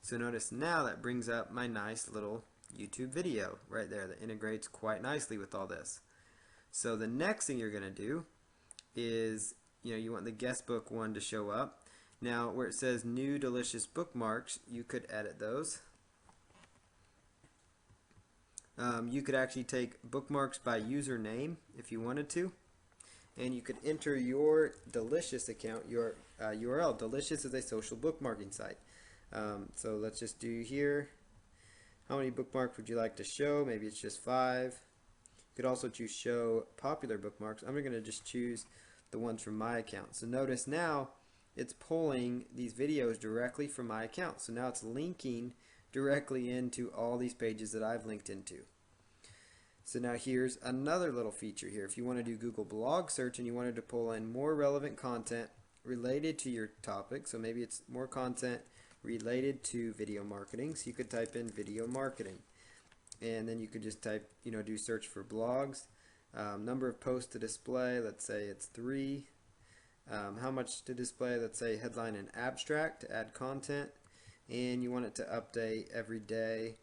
So notice now that brings up my nice little YouTube video right there that integrates quite nicely with all this. So the next thing you're going to do is, you know, you want the guest book one to show up. Now where it says new delicious bookmarks, you could edit those. You could actually take bookmarks by username if you wanted to, and you could enter your Delicious account, your URL. Delicious is a social bookmarking site. So let's just do here, how many bookmarks would you like to show? Maybe it's just 5. You could also choose show popular bookmarks. I'm going to just choose the ones from my account. So notice now it's pulling these videos directly from my account. So now it's linking directly into all these pages that I've linked into. So now here's another little feature here. If you want to do Google blog search and you wanted to pull in more relevant content related to your topic, so maybe it's more content related to video marketing, so you could type in video marketing. and then you could just type, do search for blogs. Number of posts to display, let's say it's 3. How much to display, let's say headline and abstract to add content, and you want it to update every day,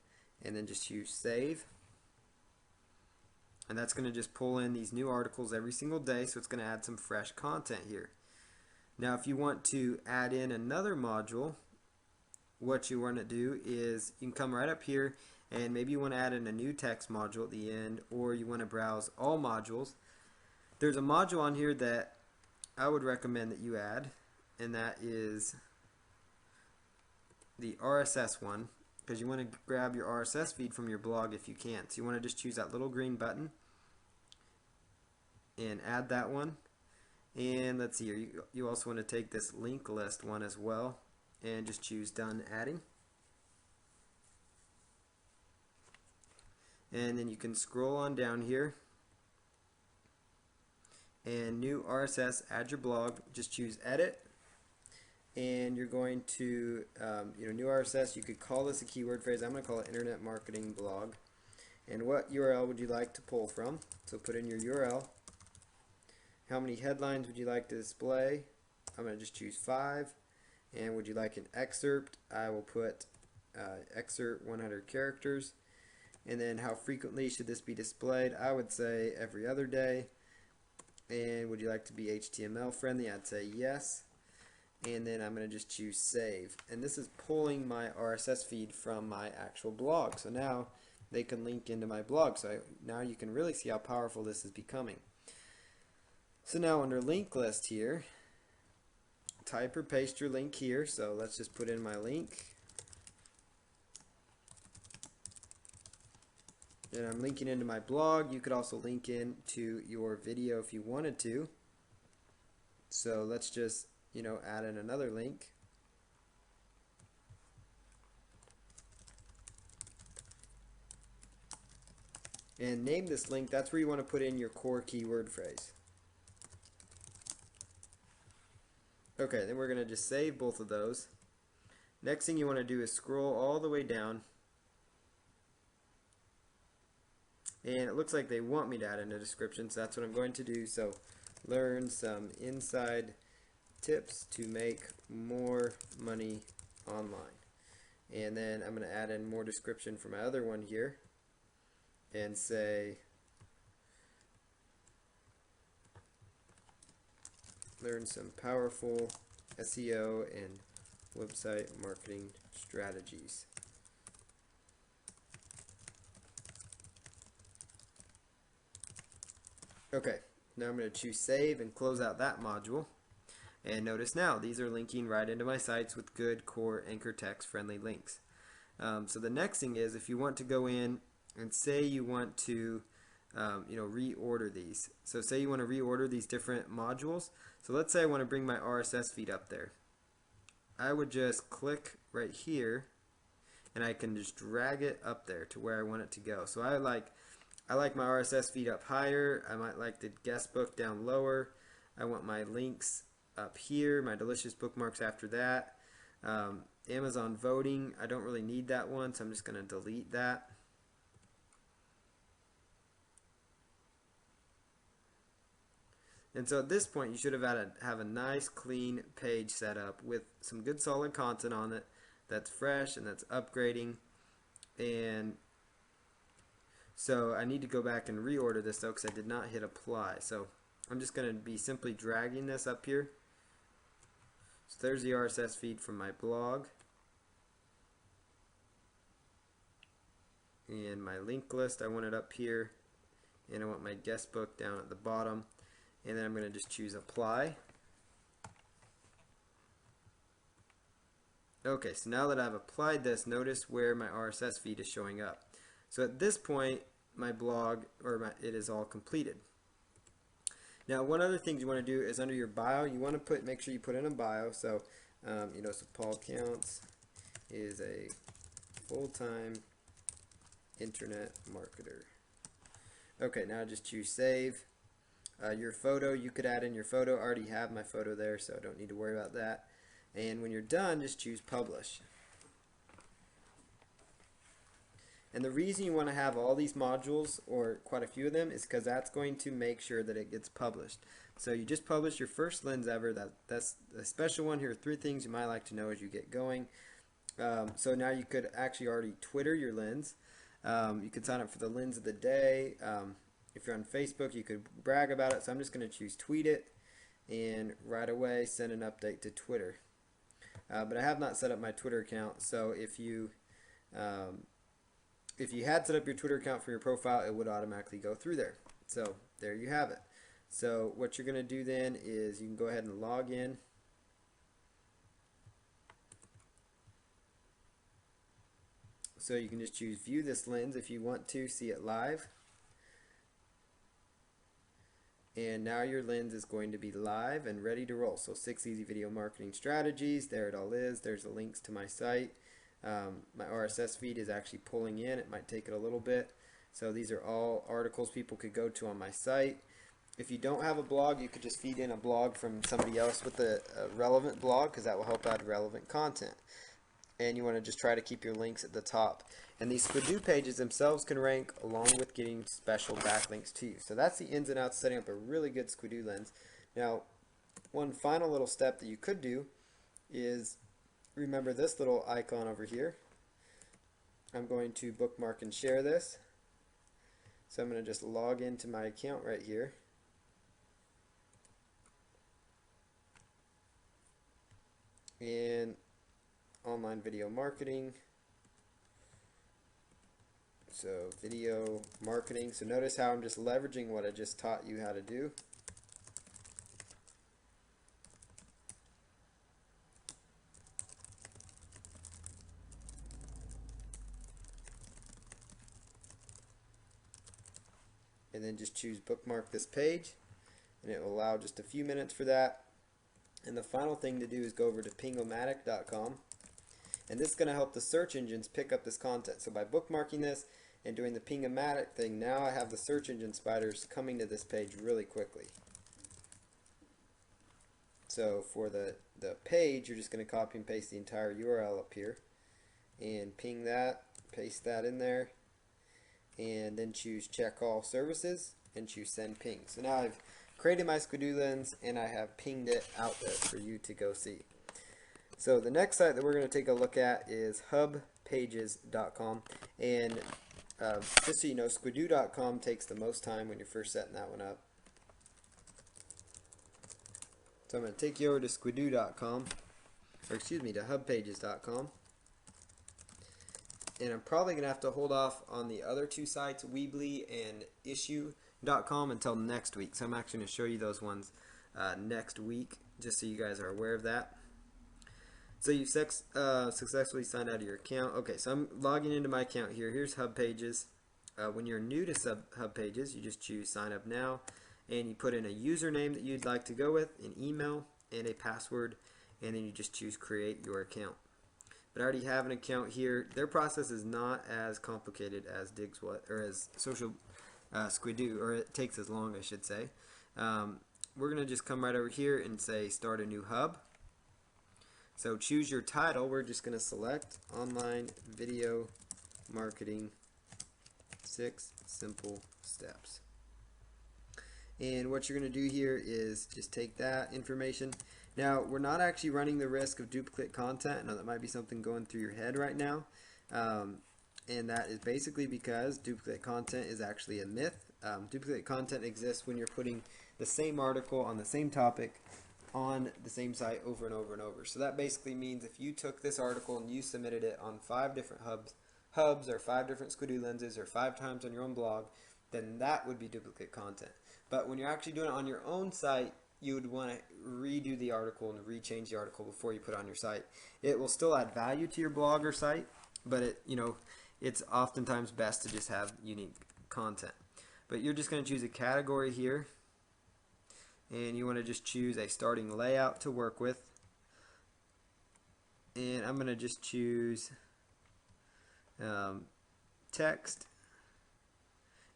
and then just choose save. And that's going to just pull in these new articles every single day, so it's going to add some fresh content here. Now if you want to add in another module, what you want to do is you can come right up here, and maybe you want to add in a new text module at the end, or you want to browse all modules. There's a module on here that I would recommend that you add, and that is the RSS one, because you want to grab your RSS feed from your blog if you can. So you want to just choose that little green button and add that one. And let's see here, you also want to take this link list one as well and just choose done adding. And then you can scroll on down here, and new RSS, add your blog, just choose edit, and you're going to new RSS, you could call this a keyword phrase. I'm going to call it internet marketing blog. And what URL would you like to pull from? So put in your URL. How many headlines would you like to display? I'm going to just choose 5. And would you like an excerpt? I will put excerpt 100 characters. And then how frequently should this be displayed? I would say every other day. And would you like to be HTML friendly? I'd say yes. And then I'm going to just choose save. And this is pulling my RSS feed from my actual blog. So now they can link into my blog. So now you can really see how powerful this is becoming. So now under link list here, type or paste your link here. So let's just put in my link. And I'm linking into my blog. You could also link into your video if you wanted to. So let's just, add in another link. And name this link. That's where you want to put in your core keyword phrase. Okay, then we're going to just save both of those. Next thing you want to do is scroll all the way down. And it looks like they want me to add in a description, so that's what I'm going to do. So learn some inside tips to make more money online. And then I'm going to add in more description for my other one here and say learn some powerful SEO and website marketing strategies. Okay, now I'm going to choose save and close out that module. And notice now these are linking right into my sites with good core anchor text friendly links. So the next thing is, if you want to go in and say you want to reorder these. So say you want to reorder these different modules. So let's say I want to bring my RSS feed up there. I would just click right here and I can just drag it up there to where I want it to go. So I like my RSS feed up higher. I might like the guest book down lower. I want my links up here, my delicious bookmarks after that. Amazon voting, I don't really need that one, so I'm just going to delete that. And so at this point you should have a nice clean page set up with some good solid content on it that's fresh and that's upgrading. And so I need to go back and reorder this though, because I did not hit apply. So I'm just going to be simply dragging this up here. So there's the RSS feed from my blog. And my link list, I want it up here. And I want my guest book down at the bottom. And then I'm going to just choose apply. Okay, so now that I've applied this, notice where my RSS feed is showing up. So at this point, my blog, it is all completed. Now, one other thing you want to do is under your bio, you want to make sure you put in a bio. So, so Paul Counts is a full-time internet marketer. Okay, now just choose save. Your photo, you could add in your photo. I already have my photo there, so I don't need to worry about that. And when you're done, just choose publish. And the reason you want to have all these modules, or quite a few of them, is because that's going to make sure that it gets published. So you just publish your first lens ever. That's a special one. Here are 3 things you might like to know as you get going. So now you could actually already Twitter your lens. You could sign up for the lens of the day. If you're on Facebook, you could brag about it. So I'm just going to choose tweet it, and right away send an update to Twitter. But I have not set up my Twitter account, so if you had set up your Twitter account for your profile, it would automatically go through there. So there you have it. So what you're going to do then is you can go ahead and log in. So you can just choose view this lens if you want to see it live. And now your lens is going to be live and ready to roll. So 6 easy video marketing strategies. There it all is. There's the links to my site. My RSS feed is actually pulling in. It might take it a little bit. So these are all articles people could go to on my site. If you don't have a blog, you could just feed in a blog from somebody else with a relevant blog, because that will help add relevant content. And you want to just try to keep your links at the top. And these Squidoo pages themselves can rank along with getting special backlinks to you. So that's the ins and outs of setting up a really good Squidoo lens. Now, one final little step that you could do is remember this little icon over here. I'm going to bookmark and share this. So I'm going to just log into my account right here. And online video marketing. So video marketing. So notice how I'm just leveraging what I just taught you how to do. And then just choose bookmark this page, and it will allow just a few minutes for that. And the final thing to do is go over to pingomatic.com, and this is going to help the search engines pick up this content. So by bookmarking this and doing the Pingomatic thing, now I have the search engine spiders coming to this page really quickly. So for the page, you're just going to copy and paste the entire URL up here and ping that, paste that in there, and then choose check all services and choose send ping. So now I've created my Squidoo lens and I have pinged it out there for you to go see. So the next site that we're going to take a look at is hubpages.com, and just so you know, Squidoo.com takes the most time when you're first setting that one up. So I'm going to take you over to Squidoo.com, or excuse me, to hubpages.com. And I'm probably going to have to hold off on the other 2 sites, Weebly and Issuu.com, until next week. So I'm actually going to show you those ones next week, just so you guys are aware of that. So you've successfully signed out of your account. Okay, so I'm logging into my account here. Here's HubPages. When you're new to HubPages, you just choose sign up now, and you put in a username that you'd like to go with, an email, and a password, and then you just choose create your account. But I already have an account here. Their process is not as complicated as as Social Squidoo, or it takes as long, I should say. We're going to just come right over here and say start a new hub. So choose your title. We're just going to select Online Video Marketing 6 Simple Steps. And what you're going to do here is just take that information. Now, we're not actually running the risk of duplicate content. I know that might be something going through your head right now. And that is basically because duplicate content is actually a myth. Duplicate content exists when you're putting the same article on the same topic on the same site over and over and over. So that basically means if you took this article and you submitted it on 5 different hubs or 5 different Squidoo lenses or 5 times on your own blog, then that would be duplicate content. But when you're actually doing it on your own site, you would want to redo the article and rechange the article before you put it on your site. It will still add value to your blog or site, but it's oftentimes best to just have unique content. But you're just going to choose a category here, and you want to just choose a starting layout to work with. And I'm going to just choose text,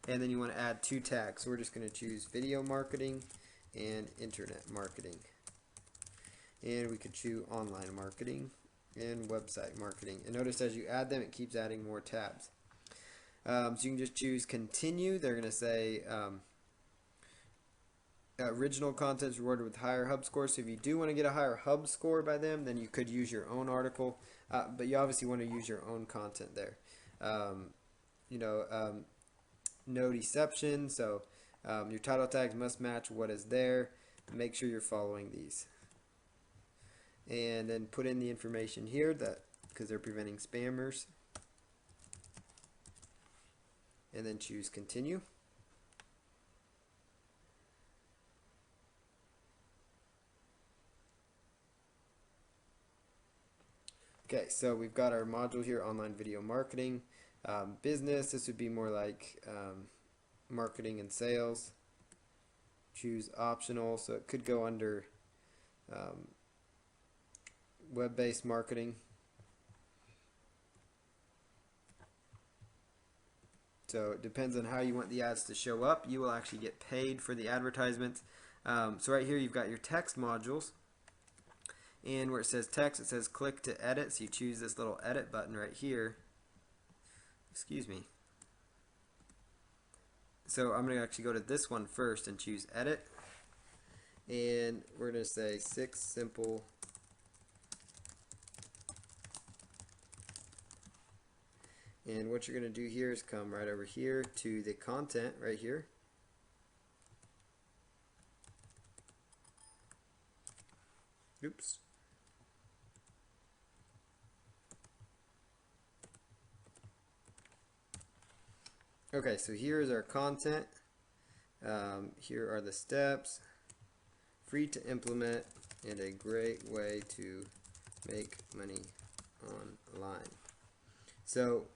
and then you want to add 2 tags. So we're just going to choose video marketing and internet marketing. And we could choose online marketing and website marketing. And notice as you add them, it keeps adding more tabs. So you can just choose continue. They're going to say original content is rewarded with higher hub score. So if you do want to get a higher hub score by them, then you could use your own article, but you obviously want to use your own content there. You know, no deception. So your title tags must match what is there. Make sure you're following these, and then put in the information here that because they're preventing spammers, and then choose continue. Okay, so we've got our module here, online video marketing. Business, this would be more like marketing and sales. Choose optional, so it could go under web-based marketing. So it depends on how you want the ads to show up. You will actually get paid for the advertisements. So right here you've got your text modules. And where it says text, it says click to edit. So you choose this little edit button right here. Excuse me. So I'm going to actually go to this one first and choose edit. And we're going to say 6 simple and what you're going to do here is come right over here to the content right here. Oops. Okay, so here is our content. Here are the steps. Free to implement and a great way to make money online. So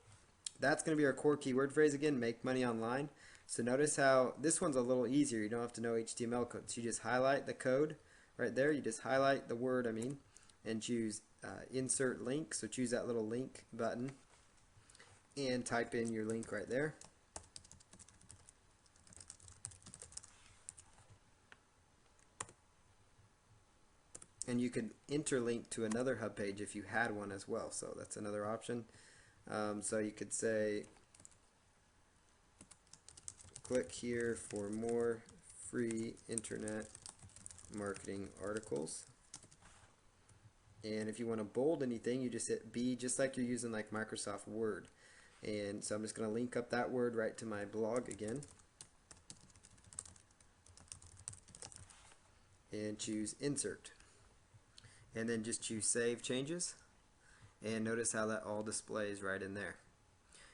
that's going to be our core keyword phrase again, make money online. So notice how this one's a little easier. You don't have to know HTML code. So you just highlight the code right there. You just highlight the word, and choose insert link. So choose that little link button and type in your link right there. And you could interlink to another hub page if you had one as well. So that's another option. So you could say, click here for more free internet marketing articles. And if you want to bold anything, you just hit B, just like you're using like Microsoft Word. And so I'm just going to link up that word right to my blog again. And choose insert. And then just choose save changes. And notice how that all displays right in there.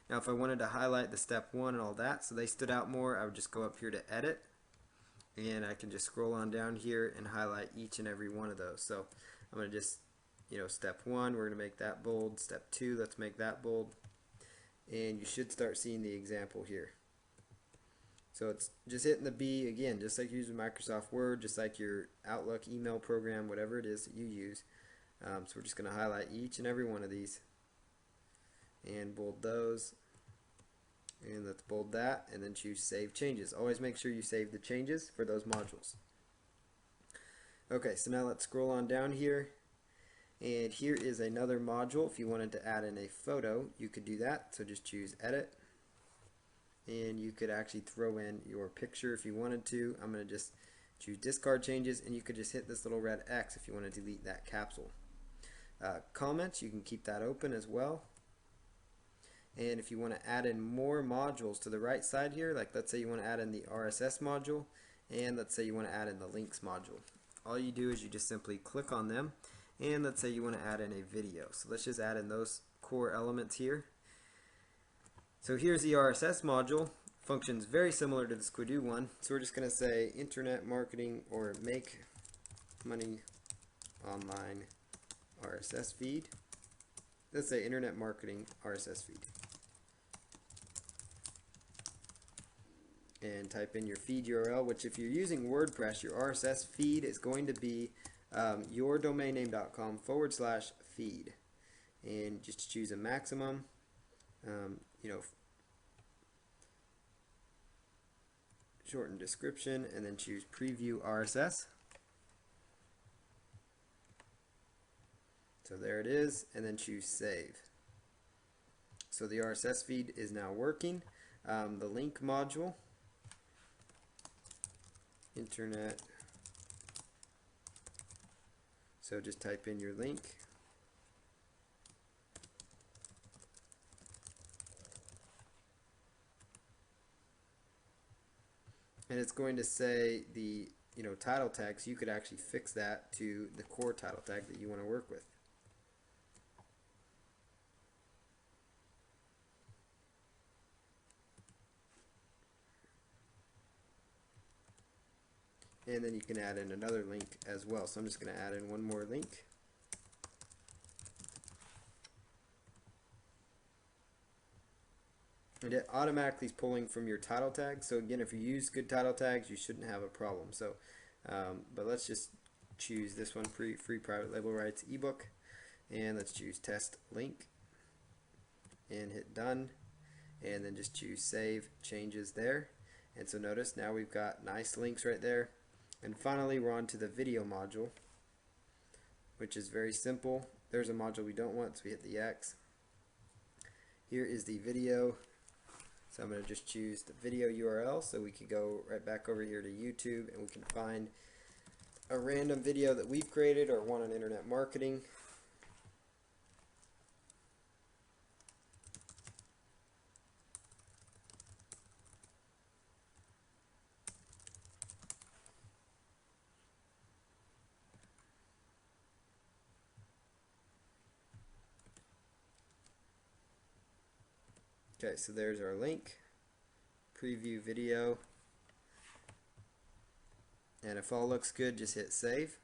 Now if I wanted to highlight the step 1 and all that so they stood out more, I would just go up here to edit, and I can just scroll on down here and highlight each and every one of those. So I'm going to just, step 1, we're going to make that bold. Step 2, let's make that bold. And you should start seeing the example here. So it's just hitting the B again, just like you're using Microsoft Word, just like your Outlook email program, whatever it is that you use. So we're just going to highlight each and every one of these and bold those, and let's bold that, and then choose save changes. Always make sure you save the changes for those modules. Okay, so now let's scroll on down here, and here is another module. If you wanted to add in a photo, you could do that. So just choose edit, and you could actually throw in your picture if you wanted to. I'm going to just choose discard changes, and you could just hit this little red X if you want to delete that capsule. Comments, you can keep that open as well. And if you want to add in more modules to the right side here, like let's say you want to add in the RSS module, and let's say you want to add in the links module, all you do is you just simply click on them, and let's say you want to add in a video. So let's just add in those core elements here. So here's the RSS module. Functions very similar to the Squidoo one. So we're just going to say internet marketing or make money online RSS feed. Let's say internet marketing RSS feed. And type in your feed URL, which if you're using WordPress, your RSS feed is going to be yourdomainname.com/feed. And just choose a maximum, shorten description, and then choose preview RSS. So there it is, and then choose save. So the RSS feed is now working. The link module, internet. So just type in your link. And it's going to say the title tag, so you could actually fix that to the core title tag that you want to work with. And then you can add in another link as well. So I'm just going to add in one more link. And it automatically is pulling from your title tag. So again, if you use good title tags, you shouldn't have a problem. So, but let's just choose this one, free private label rights ebook, and let's choose test link, and hit done, and then just choose save changes there. And so notice now we've got nice links right there. And finally, we're on to the video module, which is very simple. There's a module we don't want, so we hit the X. Here is the video. So I'm going to just choose the video URL, so we could go right back over here to YouTube and we can find a random video that we've created or one on internet marketing. Okay, so there's our link, preview video, and if all looks good, just hit save.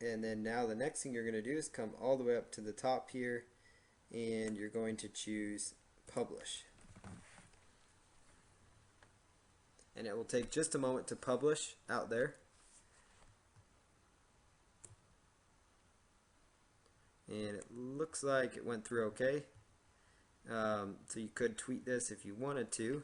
And then now the next thing you're going to do is come all the way up to the top here, and you're going to choose publish. And it will take just a moment to publish out there. And it looks like it went through okay. So you could tweet this if you wanted to,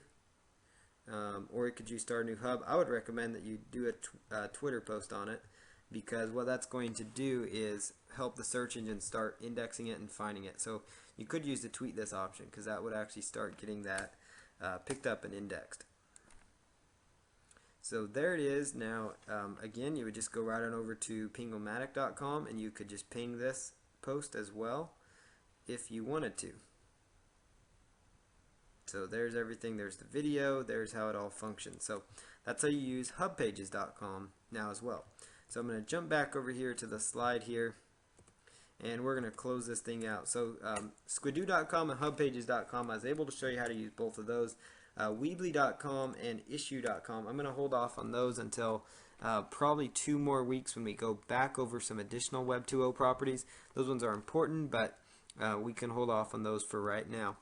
or you could use Start a New Hub. I would recommend that you do a Twitter post on it, because what that's going to do is help the search engine start indexing it and finding it. So you could use the tweet this option, because that would actually start getting that picked up and indexed. So there it is. Now again, you would just go right on over to pingomatic.com and you could just ping this post as well if you wanted to. So there's everything. There's the video. There's how it all functions. So that's how you use hubpages.com now as well. So I'm going to jump back over here to the slide here, and we're going to close this thing out. So squidoo.com and hubpages.com, I was able to show you how to use both of those. Weebly.com and issue.com, I'm going to hold off on those until probably 2 more weeks when we go back over some additional Web 2.0 properties. Those ones are important, but we can hold off on those for right now.